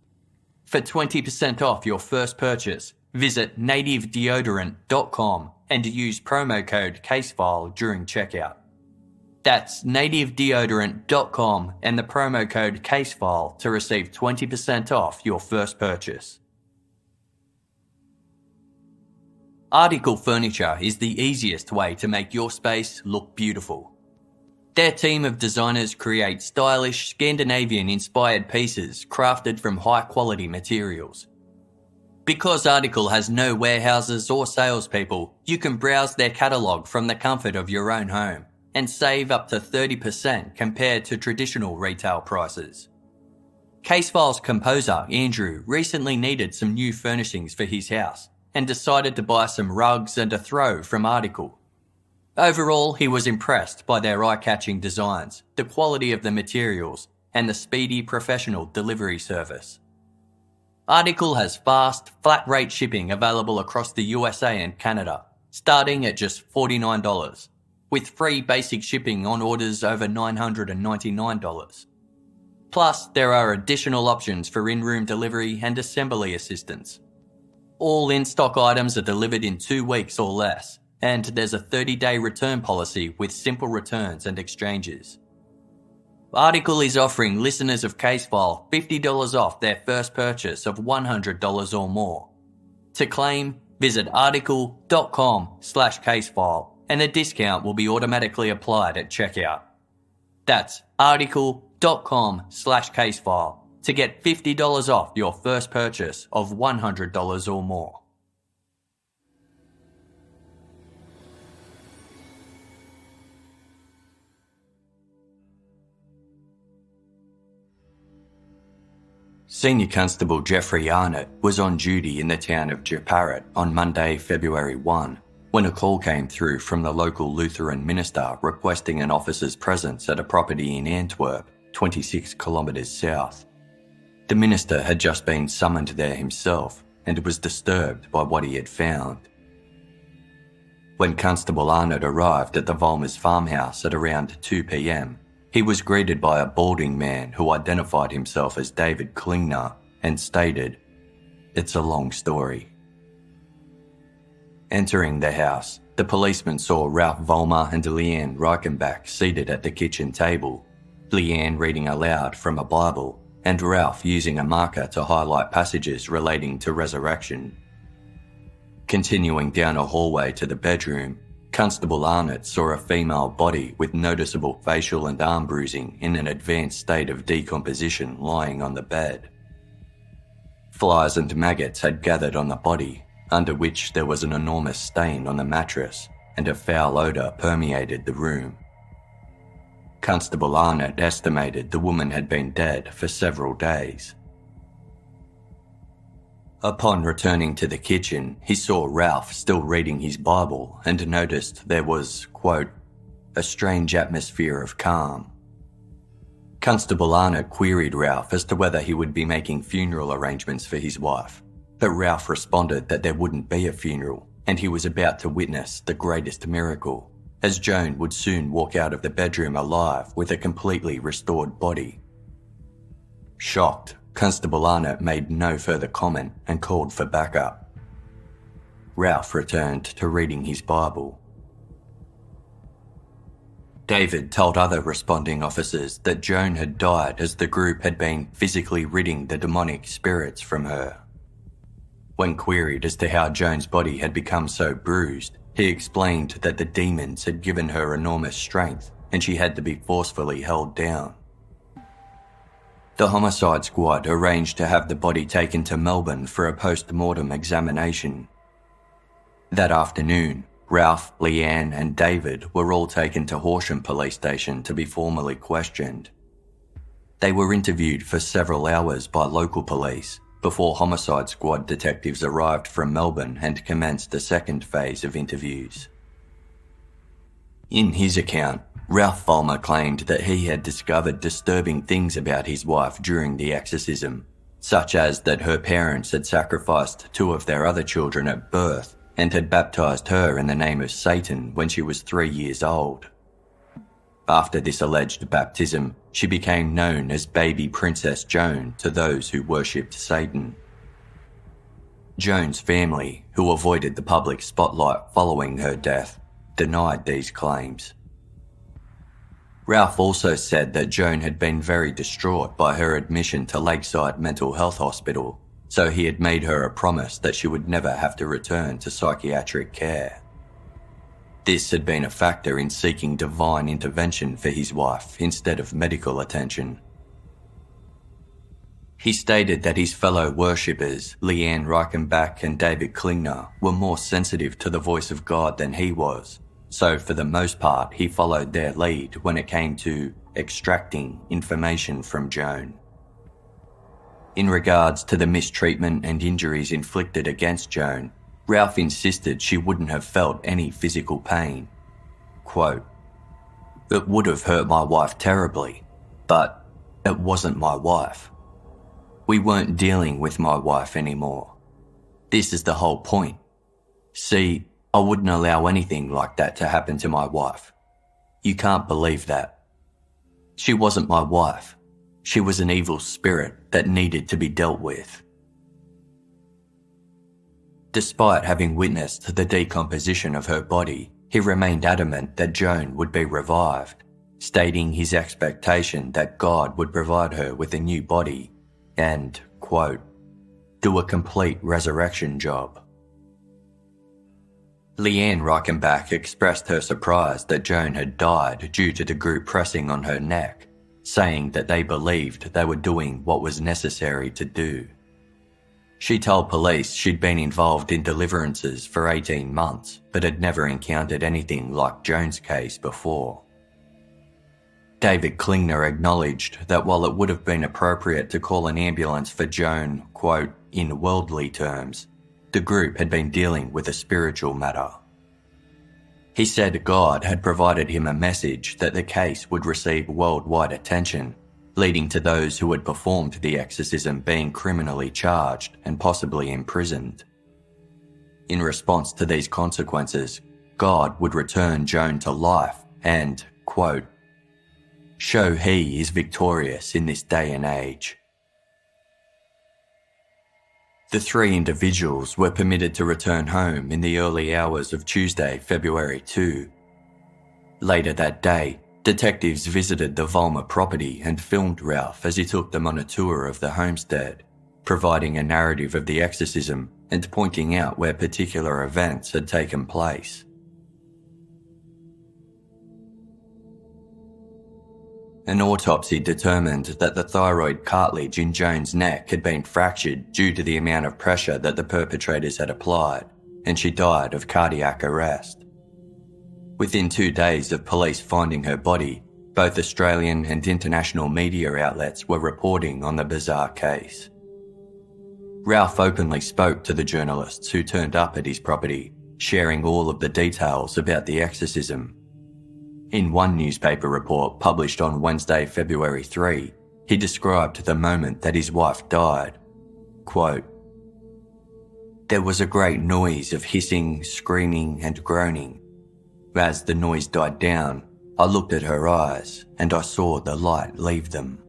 For 20% off your first purchase, visit nativedeodorant.com and use promo code CASEFILE during checkout. That's nativedeodorant.com and the promo code CASEFILE to receive 20% off your first purchase. Article Furniture is the easiest way to make your space look beautiful. Their team of designers create stylish, Scandinavian-inspired pieces crafted from high-quality materials. Because Article has no warehouses or salespeople, you can browse their catalogue from the comfort of your own home and save up to 30% compared to traditional retail prices. Casefile's composer, Andrew, recently needed some new furnishings for his house and decided to buy some rugs and a throw from Article. Overall, he was impressed by their eye-catching designs, the quality of the materials, and the speedy professional delivery service. Article has fast, flat-rate shipping available across the USA and Canada, starting at just $49, with free basic shipping on orders over $999. Plus, there are additional options for in-room delivery and assembly assistance. All in-stock items are delivered in 2 weeks or less, and there's a 30-day return policy with simple returns and exchanges. Article is offering listeners of Casefile $50 off their first purchase of $100 or more. To claim, visit article.com/casefile and a discount will be automatically applied at checkout. That's article.com/casefile to get $50 off your first purchase of $100 or more. Senior Constable Jeffrey Arnott was on duty in the town of Jeparat on Monday, February 1, when a call came through from the local Lutheran minister requesting an officer's presence at a property in Antwerp, 26 kilometres south. The minister had just been summoned there himself and was disturbed by what he had found. When Constable Arnott arrived at the Vollmer's farmhouse at around 2 p.m, he was greeted by a balding man who identified himself as David Klingner and stated, "It's a long story." Entering the house, the policeman saw Ralph Vollmer and Leanne Reichenbach seated at the kitchen table, Leanne reading aloud from a Bible and Ralph using a marker to highlight passages relating to resurrection. Continuing down a hallway to the bedroom, Constable Arnott saw a female body with noticeable facial and arm bruising in an advanced state of decomposition lying on the bed. Flies and maggots had gathered on the body, under which there was an enormous stain on the mattress, and a foul odour permeated the room. Constable Arnott estimated the woman had been dead for several days. Upon returning to the kitchen, he saw Ralph still reading his Bible and noticed there was, quote, "a strange atmosphere of calm." Constable Arnott queried Ralph as to whether he would be making funeral arrangements for his wife, but Ralph responded that there wouldn't be a funeral and he was about to witness the greatest miracle, as Joan would soon walk out of the bedroom alive with a completely restored body. Shocked, Constable Arnott made no further comment and called for backup. Ralph returned to reading his Bible. David told other responding officers that Joan had died as the group had been physically ridding the demonic spirits from her. When queried as to how Joan's body had become so bruised, he explained that the demons had given her enormous strength and she had to be forcefully held down. The homicide squad arranged to have the body taken to Melbourne for a post-mortem examination. That afternoon, Ralph, Leanne and David were all taken to Horsham Police Station to be formally questioned. They were interviewed for several hours by local police before homicide squad detectives arrived from Melbourne and commenced the second phase of interviews. In his account, Ralph Vollmer claimed that he had discovered disturbing things about his wife during the exorcism, such as that her parents had sacrificed 2 of their other children at birth and had baptised her in the name of Satan when she was 3 years old. After this alleged baptism, she became known as Baby Princess Joan to those who worshipped Satan. Joan's family, who avoided the public spotlight following her death, denied these claims. Ralph also said that Joan had been very distraught by her admission to Lakeside Mental Health Hospital, so he had made her a promise that she would never have to return to psychiatric care. This had been a factor in seeking divine intervention for his wife instead of medical attention. He stated that his fellow worshippers, Leanne Reichenbach and David Klingner, were more sensitive to the voice of God than he was, so for the most part he followed their lead when it came to extracting information from Joan. In regards to the mistreatment and injuries inflicted against Joan, Ralph insisted she wouldn't have felt any physical pain. Quote, "It would have hurt my wife terribly, but it wasn't my wife. We weren't dealing with my wife anymore. This is the whole point. See, I wouldn't allow anything like that to happen to my wife. You can't believe that. She wasn't my wife. She was an evil spirit that needed to be dealt with." Despite having witnessed the decomposition of her body, he remained adamant that Joan would be revived, stating his expectation that God would provide her with a new body and, quote, "do a complete resurrection job." Leanne Reichenbach expressed her surprise that Joan had died due to the group pressing on her neck, saying that they believed they were doing what was necessary to do. She told police she'd been involved in deliverances for 18 months, but had never encountered anything like Joan's case before. David Klingner acknowledged that while it would have been appropriate to call an ambulance for Joan, quote, "in worldly terms," the group had been dealing with a spiritual matter. He said God had provided him a message that the case would receive worldwide attention, leading to those who had performed the exorcism being criminally charged and possibly imprisoned. In response to these consequences, God would return Joan to life and, quote, "show he is victorious in this day and age." The 3 individuals were permitted to return home in the early hours of Tuesday, February 2. Later that day, detectives visited the Vollmer property and filmed Ralph as he took them on a tour of the homestead, providing a narrative of the exorcism and pointing out where particular events had taken place. An autopsy determined that the thyroid cartilage in Joan's neck had been fractured due to the amount of pressure that the perpetrators had applied, and she died of cardiac arrest. Within 2 days of police finding her body, both Australian and international media outlets were reporting on the bizarre case. Ralph openly spoke to the journalists who turned up at his property, sharing all of the details about the exorcism. In one newspaper report published on Wednesday, February 3, he described the moment that his wife died. Quote, "There was a great noise of hissing, screaming and groaning. As the noise died down, I looked at her eyes and I saw the light leave them."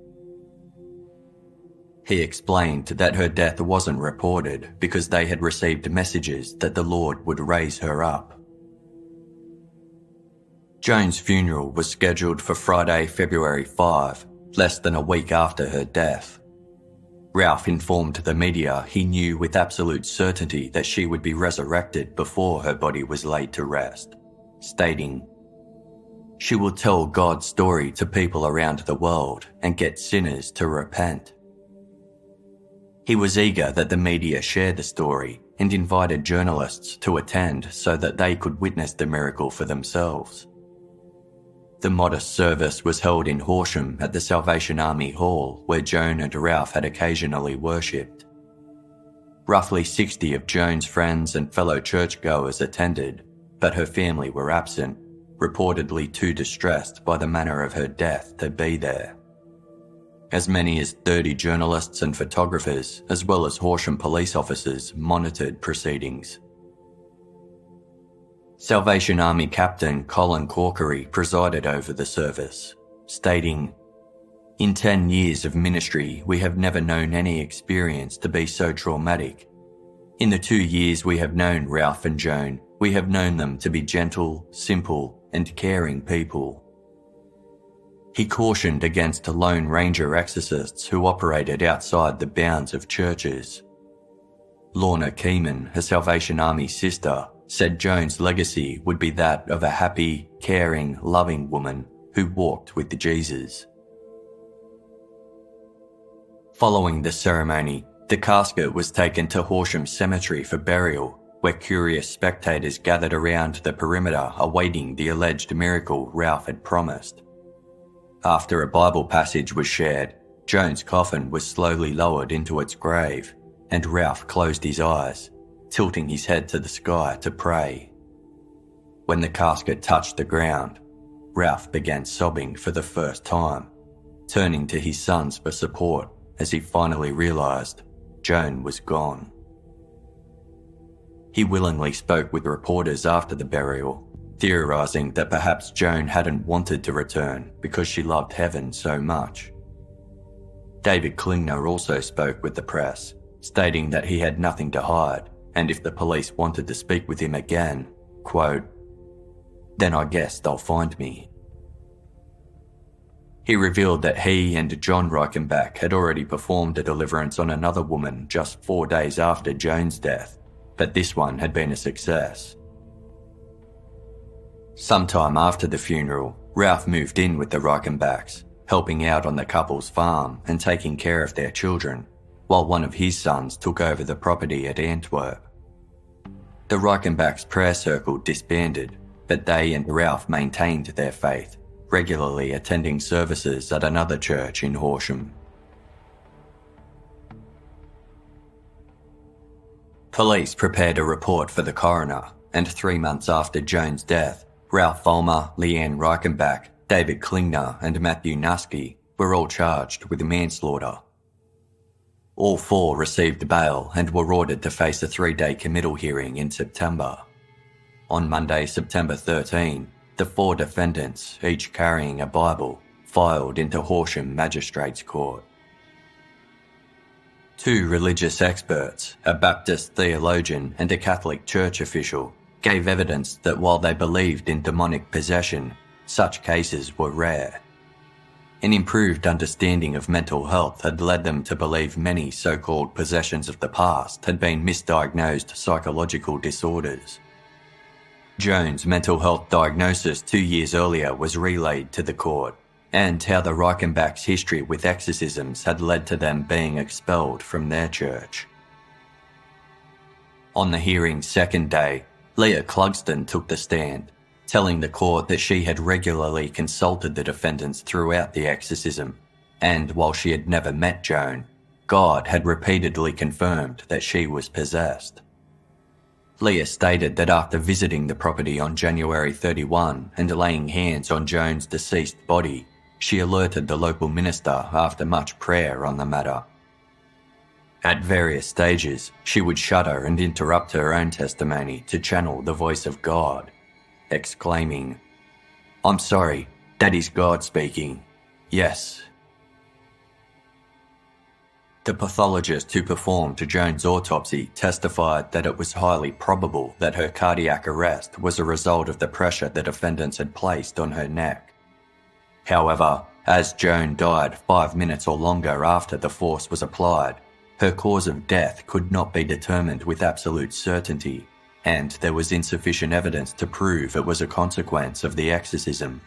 He explained that her death wasn't reported because they had received messages that the Lord would raise her up. Joan's funeral was scheduled for Friday, February 5, less than a week after her death. Ralph informed the media he knew with absolute certainty that she would be resurrected before her body was laid to rest, stating, "She will tell God's story to people around the world and get sinners to repent." He was eager that the media share the story and invited journalists to attend so that they could witness the miracle for themselves. The modest service was held in Horsham at the Salvation Army Hall, where Joan and Ralph had occasionally worshipped. Roughly 60 of Joan's friends and fellow churchgoers attended, but her family were absent, reportedly too distressed by the manner of her death to be there. As many as 30 journalists and photographers, as well as Horsham police officers, monitored proceedings. Salvation Army Captain Colin Corkery presided over the service, stating, "In 10 years of ministry, we have never known any experience to be so traumatic. In the 2 years we have known Ralph and Joan, we have known them to be gentle, simple, and caring people." He cautioned against Lone Ranger exorcists who operated outside the bounds of churches. Lorna Keeman, a Salvation Army sister, said Joan's legacy would be that of a happy, caring, loving woman who walked with Jesus. Following the ceremony, the casket was taken to Horsham Cemetery for burial, where curious spectators gathered around the perimeter awaiting the alleged miracle Ralph had promised. After a Bible passage was shared, Joan's coffin was slowly lowered into its grave, and Ralph closed his eyes, tilting his head to the sky to pray. When the casket touched the ground, Ralph began sobbing for the first time, turning to his sons for support as he finally realised Joan was gone. He willingly spoke with reporters after the burial, theorising that perhaps Joan hadn't wanted to return because she loved heaven so much. David Klingner also spoke with the press, stating that he had nothing to hide, and if the police wanted to speak with him again, quote, "Then I guess they'll find me." He revealed that he and John Reichenbach had already performed a deliverance on another woman just 4 days after Joan's death, but this one had been a success. Sometime after the funeral, Ralph moved in with the Reichenbachs, helping out on the couple's farm and taking care of their children, while one of his sons took over the property at Antwerp. The Reichenbachs' prayer circle disbanded, but they and Ralph maintained their faith, regularly attending services at another church in Horsham. Police prepared a report for the coroner, and 3 months after Joan's death, Ralph Vollmer, Leanne Reichenbach, David Klingner and Matthew Nuske were all charged with manslaughter. All 4 received bail and were ordered to face a 3-day committal hearing in September. On Monday, September 13, the 4 defendants, each carrying a Bible, filed into Horsham Magistrates Court. 2 religious experts, a Baptist theologian and a Catholic Church official, gave evidence that while they believed in demonic possession, such cases were rare. An improved understanding of mental health had led them to believe many so-called possessions of the past had been misdiagnosed psychological disorders. Joan's mental health diagnosis 2 years earlier was relayed to the court, and how the Reichenbachs' history with exorcisms had led to them being expelled from their church. On the hearing's second day, Leah Clugston took the stand, telling the court that she had regularly consulted the defendants throughout the exorcism, and while she had never met Joan, God had repeatedly confirmed that she was possessed. Leah stated that after visiting the property on January 31 and laying hands on Joan's deceased body, she alerted the local minister after much prayer on the matter. At various stages, she would shudder and interrupt her own testimony to channel the voice of God, exclaiming, "I'm sorry, that is God speaking. Yes." The pathologist who performed Joan's autopsy testified that it was highly probable that her cardiac arrest was a result of the pressure the defendants had placed on her neck. However, as Joan died 5 minutes or longer after the force was applied, her cause of death could not be determined with absolute certainty, and there was insufficient evidence to prove it was a consequence of the exorcism.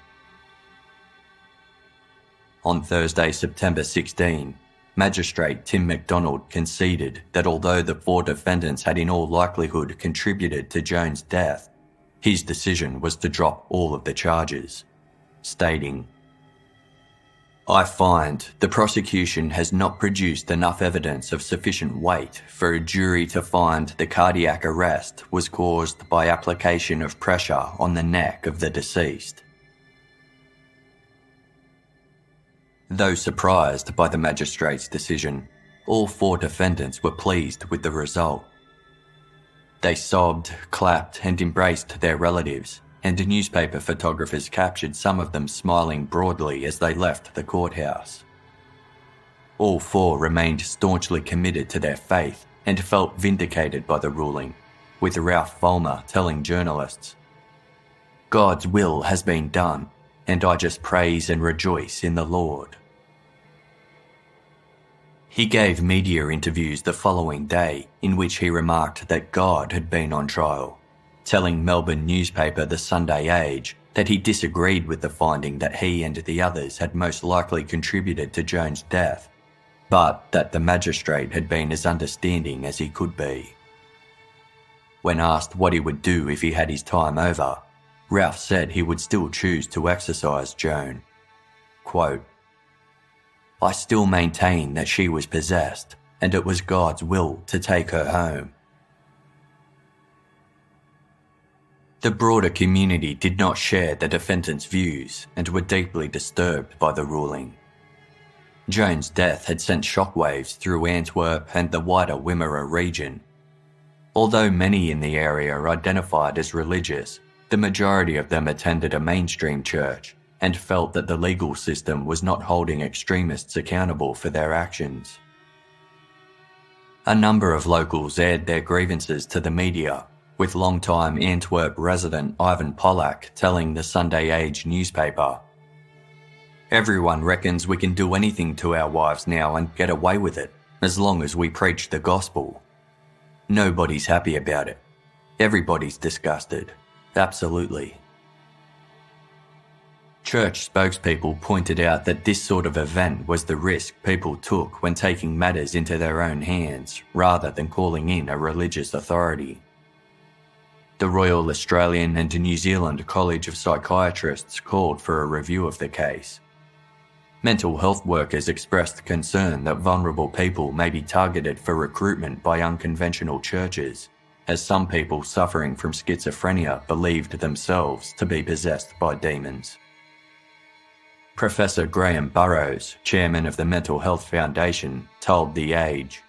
On Thursday, September 16, Magistrate Tim MacDonald conceded that although the 4 defendants had in all likelihood contributed to Joan's death, his decision was to drop all of the charges, stating, "I find the prosecution has not produced enough evidence of sufficient weight for a jury to find the cardiac arrest was caused by application of pressure on the neck of the deceased." Though surprised by the magistrate's decision, all 4 defendants were pleased with the result. They sobbed, clapped, and embraced their relatives, and newspaper photographers captured some of them smiling broadly as they left the courthouse. All 4 remained staunchly committed to their faith and felt vindicated by the ruling, with Ralph Vollmer telling journalists, "God's will has been done, and I just praise and rejoice in the Lord." He gave media interviews the following day in which he remarked that God had been on trial, telling Melbourne newspaper The Sunday Age that he disagreed with the finding that he and the others had most likely contributed to Joan's death, but that the magistrate had been as understanding as he could be. When asked what he would do if he had his time over, Ralph said he would still choose to exorcise Joan. Quote, "I still maintain that she was possessed, and it was God's will to take her home." The broader community did not share the defendants' views and were deeply disturbed by the ruling. Joan's death had sent shockwaves through Antwerp and the wider Wimmera region. Although many in the area identified as religious, the majority of them attended a mainstream church and felt that the legal system was not holding extremists accountable for their actions. A number of locals aired their grievances to the media, with longtime Antwerp resident Ivan Pollack telling the Sunday Age newspaper, "Everyone reckons we can do anything to our wives now and get away with it, as long as we preach the gospel. Nobody's happy about it. Everybody's disgusted. Absolutely." Church spokespeople pointed out that this sort of event was the risk people took when taking matters into their own hands, rather than calling in a religious authority. The Royal Australian and New Zealand College of Psychiatrists called for a review of the case. Mental health workers expressed concern that vulnerable people may be targeted for recruitment by unconventional churches, as some people suffering from schizophrenia believed themselves to be possessed by demons. Professor Graham Burrows, chairman of the Mental Health Foundation, told The Age,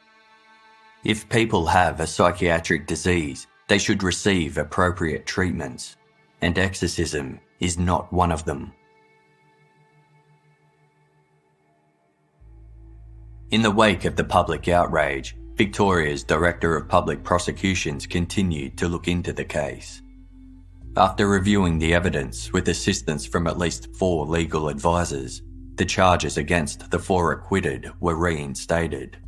"If people have a psychiatric disease, they should receive appropriate treatments, and exorcism is not one of them." In the wake of the public outrage, Victoria's Director of Public Prosecutions continued to look into the case. After reviewing the evidence with assistance from at least 4 legal advisors, the charges against the 4 acquitted were reinstated.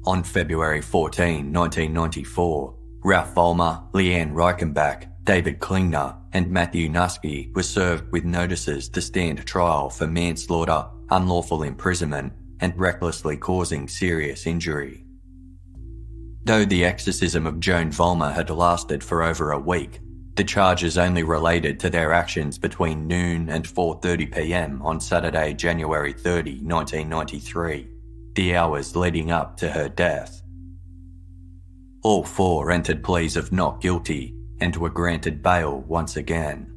On February 14, 1994, Ralph Vollmer, Leanne Reichenbach, David Klingner and Matthew Nuske were served with notices to stand trial for manslaughter, unlawful imprisonment and recklessly causing serious injury. Though the exorcism of Joan Vollmer had lasted for over a week, the charges only related to their actions between noon and 4:30 p.m. on Saturday, January 30, 1993, the hours leading up to her death. All four entered pleas of not guilty and were granted bail once again.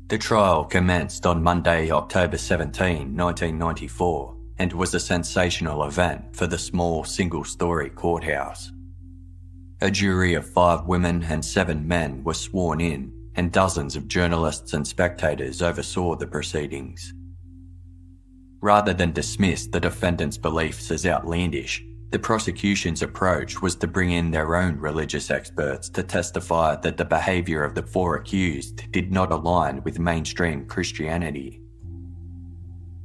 The trial commenced on Monday, October 17, 1994, and was a sensational event for the small single-storey courthouse. A jury of 5 women and 7 men were sworn in, and dozens of journalists and spectators oversaw the proceedings. Rather than dismiss the defendants' beliefs as outlandish, the prosecution's approach was to bring in their own religious experts to testify that the behaviour of the 4 accused did not align with mainstream Christianity.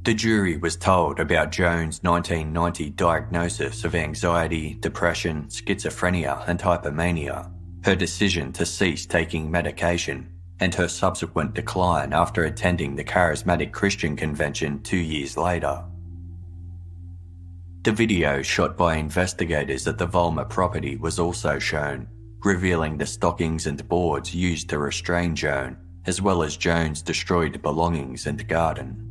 The jury was told about Joan's 1990 diagnosis of anxiety, depression, schizophrenia and hypomania, her decision to cease taking medication, and her subsequent decline after attending the Charismatic Christian Convention 2 years later. The video shot by investigators at the Vollmer property was also shown, revealing the stockings and boards used to restrain Joan, as well as Joan's destroyed belongings and garden.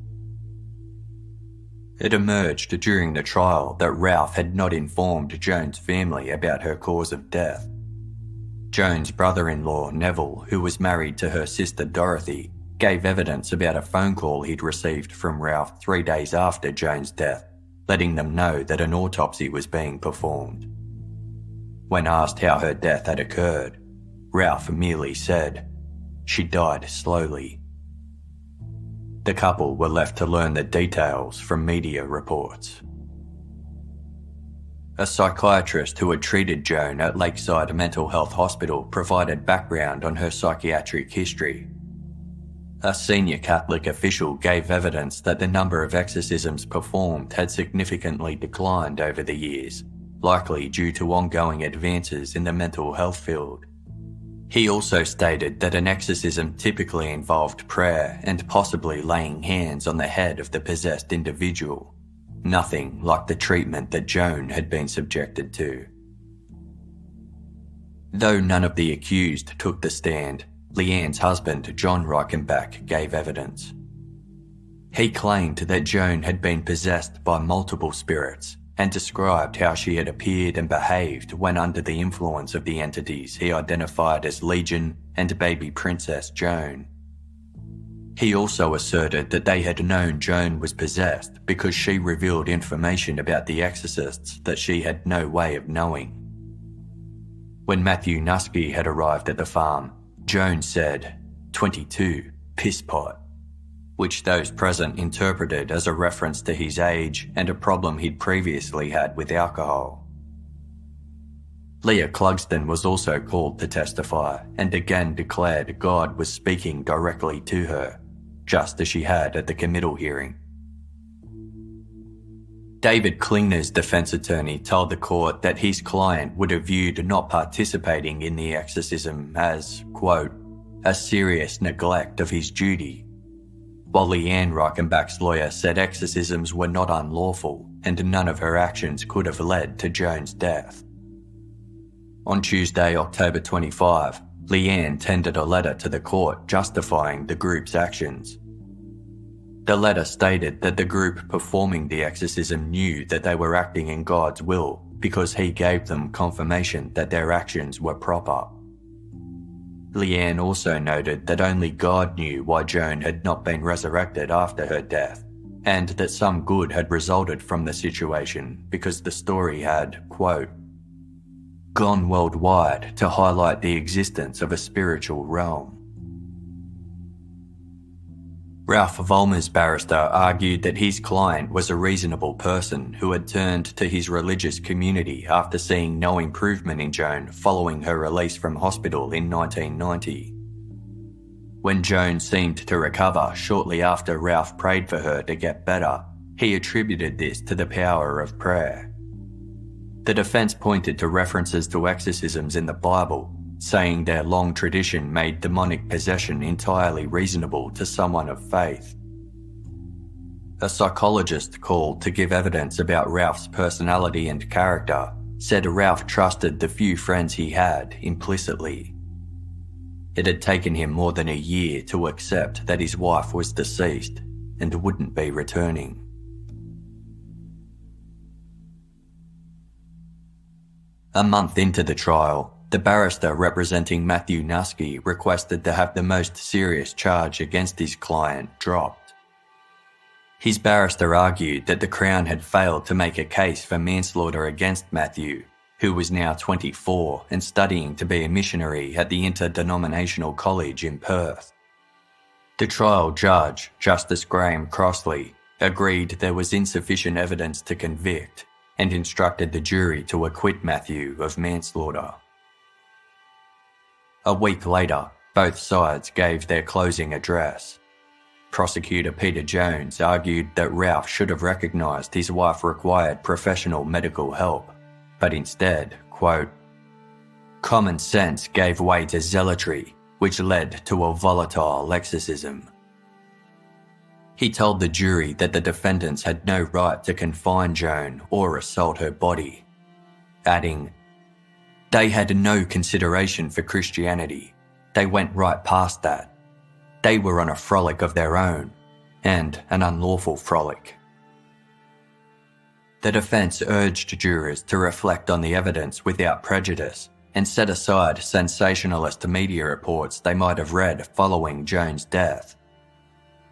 It emerged during the trial that Ralph had not informed Joan's family about her cause of death. Joan's brother-in-law, Neville, who was married to her sister Dorothy, gave evidence about a phone call he'd received from Ralph 3 days after Joan's death, letting them know that an autopsy was being performed. When asked how her death had occurred, Ralph merely said, "She died slowly." The couple were left to learn the details from media reports. A psychiatrist who had treated Joan at Lakeside Mental Health Hospital provided background on her psychiatric history. A senior Catholic official gave evidence that the number of exorcisms performed had significantly declined over the years, likely due to ongoing advances in the mental health field. He also stated that an exorcism typically involved prayer and possibly laying hands on the head of the possessed individual, nothing like the treatment that Joan had been subjected to. Though none of the accused took the stand, Leanne's husband, John Reichenbach, gave evidence. He claimed that Joan had been possessed by multiple spirits and described how she had appeared and behaved when under the influence of the entities he identified as Legion and baby princess Joan. He also asserted that they had known Joan was possessed because she revealed information about the exorcists that she had no way of knowing. When Matthew Nuske had arrived at the farm, Joan said, 22, piss pot, which those present interpreted as a reference to his age and a problem he'd previously had with alcohol. Leah Clugston was also called to testify and again declared God was speaking directly to her, just as she had at the committal hearing. David Klingner's defence attorney told the court that his client would have viewed not participating in the exorcism as, quote, a serious neglect of his duty, while Leanne Reichenbach's lawyer said exorcisms were not unlawful and none of her actions could have led to Joan's death. On Tuesday, October 25, Leanne tendered a letter to the court justifying the group's actions. The letter stated that the group performing the exorcism knew that they were acting in God's will because he gave them confirmation that their actions were proper. Leanne also noted that only God knew why Joan had not been resurrected after her death, and that some good had resulted from the situation because the story had, quote, gone worldwide to highlight the existence of a spiritual realm. Ralph Vollmer's barrister argued that his client was a reasonable person who had turned to his religious community after seeing no improvement in Joan following her release from hospital in 1990. When Joan seemed to recover shortly after Ralph prayed for her to get better, he attributed this to the power of prayer. The defence pointed to references to exorcisms in the Bible, saying their long tradition made demonic possession entirely reasonable to someone of faith. A psychologist called to give evidence about Ralph's personality and character said Ralph trusted the few friends he had implicitly. It had taken him more than a year to accept that his wife was deceased and wouldn't be returning. A month into the trial, the barrister representing Matthew Nuske requested to have the most serious charge against his client dropped. His barrister argued that the Crown had failed to make a case for manslaughter against Matthew, who was now 24 and studying to be a missionary at the Interdenominational College in Perth. The trial judge, Justice Graham Crossley, agreed there was insufficient evidence to convict and instructed the jury to acquit Matthew of manslaughter. A week later, both sides gave their closing address. Prosecutor Peter Jones argued that Ralph should have recognised his wife required professional medical help, but instead, quote, "Common sense gave way to zealotry, which led to a volatile exorcism." He told the jury that the defendants had no right to confine Joan or assault her body, adding, "They had no consideration for Christianity. They went right past that. They were on a frolic of their own, and an unlawful frolic." The defence urged jurors to reflect on the evidence without prejudice and set aside sensationalist media reports they might have read following Joan's death.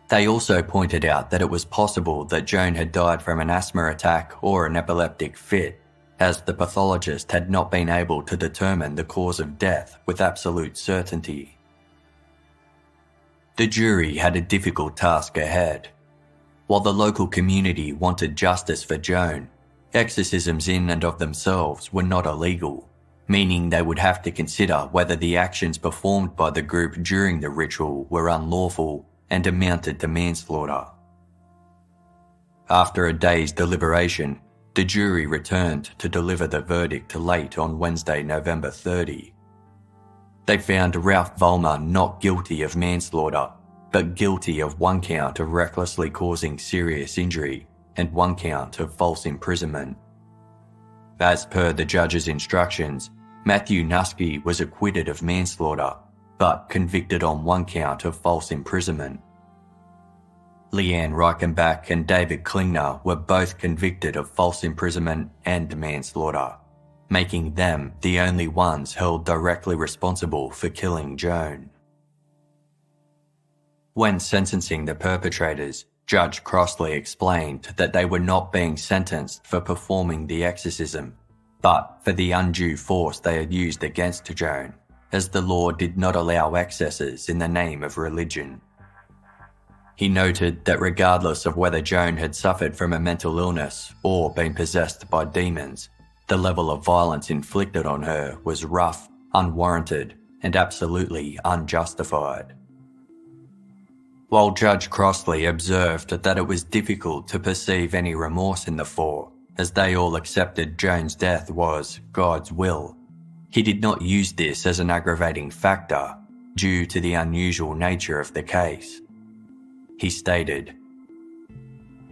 They also pointed out that it was possible that Joan had died from an asthma attack or an epileptic fit, as the pathologist had not been able to determine the cause of death with absolute certainty. The jury had a difficult task ahead. While the local community wanted justice for Joan, exorcisms in and of themselves were not illegal, meaning they would have to consider whether the actions performed by the group during the ritual were unlawful and amounted to manslaughter. After a day's deliberation, the jury returned to deliver the verdict late on Wednesday, November 30. They found Ralph Vollmer not guilty of manslaughter, but guilty of one count of recklessly causing serious injury and one count of false imprisonment. As per the judge's instructions, Matthew Nuske was acquitted of manslaughter, but convicted on one count of false imprisonment. Leanne Reichenbach and David Klingner were both convicted of false imprisonment and manslaughter, making them the only ones held directly responsible for killing Joan. When sentencing the perpetrators, Judge Crossley explained that they were not being sentenced for performing the exorcism, but for the undue force they had used against Joan, as the law did not allow excesses in the name of religion. He noted that regardless of whether Joan had suffered from a mental illness or been possessed by demons, the level of violence inflicted on her was rough, unwarranted, and absolutely unjustified. While Judge Crossley observed that it was difficult to perceive any remorse in the four, as they all accepted Joan's death was God's will, he did not use this as an aggravating factor due to the unusual nature of the case. He stated,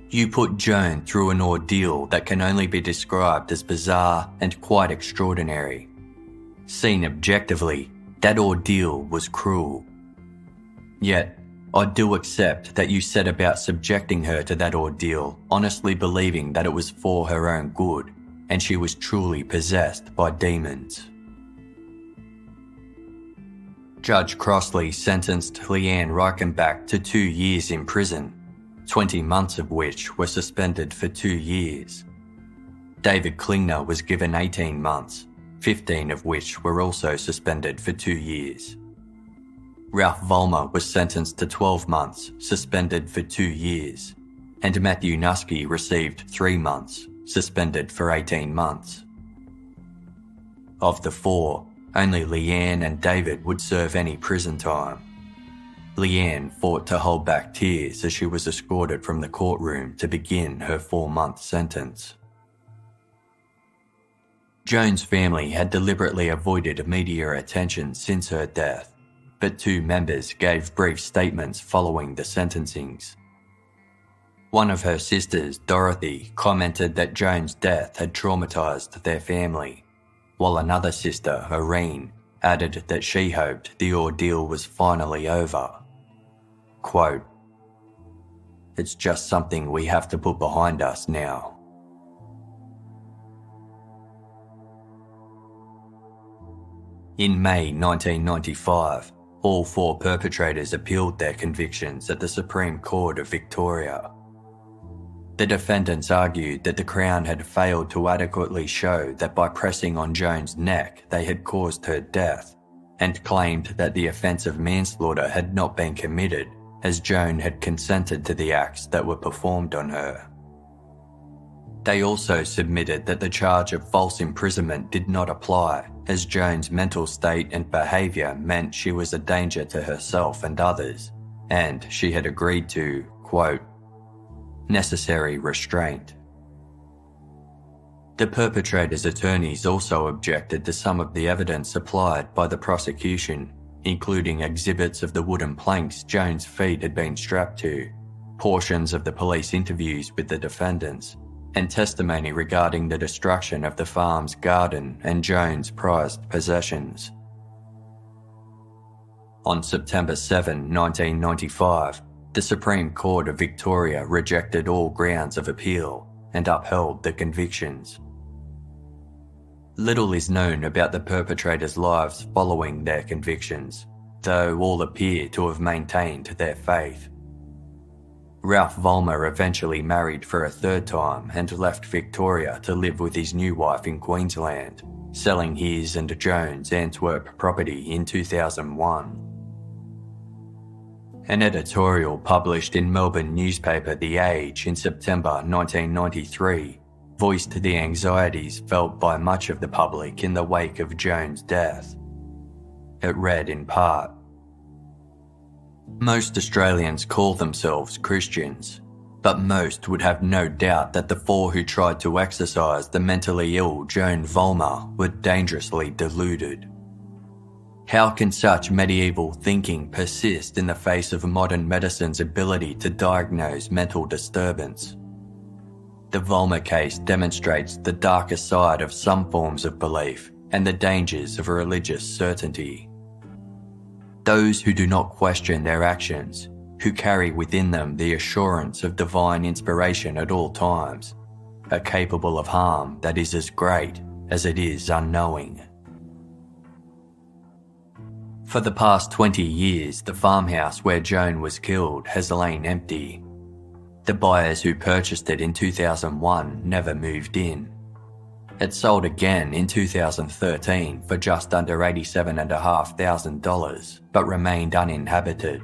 "You put Joan through an ordeal that can only be described as bizarre and quite extraordinary. Seen objectively, that ordeal was cruel. Yet, I do accept that you set about subjecting her to that ordeal, honestly believing that it was for her own good, and she was truly possessed by demons." Judge Crossley sentenced Leanne Reichenbach to 2 years in prison, 20 months of which were suspended for 2 years. David Klingner was given 18 months, 15 of which were also suspended for 2 years. Ralph Vollmer was sentenced to 12 months, suspended for 2 years, and Matthew Nuske received 3 months, suspended for 18 months. Of the four, only Leanne and David would serve any prison time. Leanne fought to hold back tears as she was escorted from the courtroom to begin her 4-month sentence. Joan's family had deliberately avoided media attention since her death, but 2 members gave brief statements following the sentencings. One of her sisters, Dorothy, commented that Joan's death had traumatised their family, while another sister, Erin, added that she hoped the ordeal was finally over. Quote, "It's just something we have to put behind us now." In May 1995, all 4 perpetrators appealed their convictions at the Supreme Court of Victoria. The defendants argued that the Crown had failed to adequately show that by pressing on Joan's neck they had caused her death, and claimed that the offence of manslaughter had not been committed as Joan had consented to the acts that were performed on her. They also submitted that the charge of false imprisonment did not apply, as Joan's mental state and behaviour meant she was a danger to herself and others, and she had agreed to, quote, necessary restraint. The perpetrator's attorneys also objected to some of the evidence supplied by the prosecution, including exhibits of the wooden planks Joan's feet had been strapped to, portions of the police interviews with the defendants, and testimony regarding the destruction of the farm's garden and Joan's prized possessions. On September 7, 1995, the Supreme Court of Victoria rejected all grounds of appeal and upheld the convictions. Little is known about the perpetrators' lives following their convictions, though all appear to have maintained their faith. Ralph Vollmer eventually married for a 3rd time and left Victoria to live with his new wife in Queensland, selling his and Joan's Antwerp property in 2001. An editorial published in Melbourne newspaper The Age in September 1993 voiced the anxieties felt by much of the public in the wake of Joan's death. It read in part, "Most Australians call themselves Christians, but most would have no doubt that the 4 who tried to exorcise the mentally ill Joan Vollmer were dangerously deluded. How can such medieval thinking persist in the face of modern medicine's ability to diagnose mental disturbance? The Vollmer case demonstrates the darker side of some forms of belief and the dangers of religious certainty. Those who do not question their actions, who carry within them the assurance of divine inspiration at all times, are capable of harm that is as great as it is unknowing." For the past 20 years, the farmhouse where Joan was killed has lain empty. The buyers who purchased it in 2001 never moved in. It sold again in 2013 for just under $87,500, but remained uninhabited.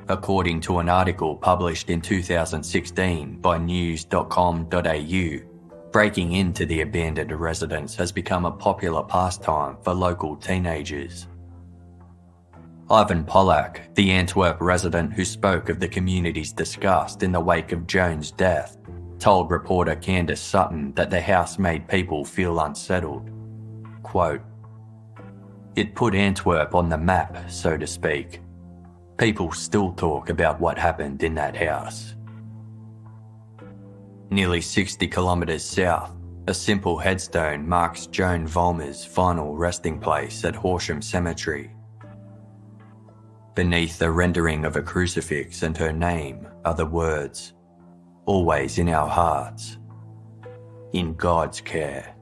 According to an article published in 2016 by news.com.au, breaking into the abandoned residence has become a popular pastime for local teenagers. Ivan Pollack, the Antwerp resident who spoke of the community's disgust in the wake of Joan's death, told reporter Candace Sutton that the house made people feel unsettled. Quote, "It put Antwerp on the map, so to speak. People still talk about what happened in that house." Nearly 60 kilometres south, a simple headstone marks Joan Vollmer's final resting place at Horsham Cemetery. Beneath the rendering of a crucifix and her name are the words, "Always in our hearts. In God's care."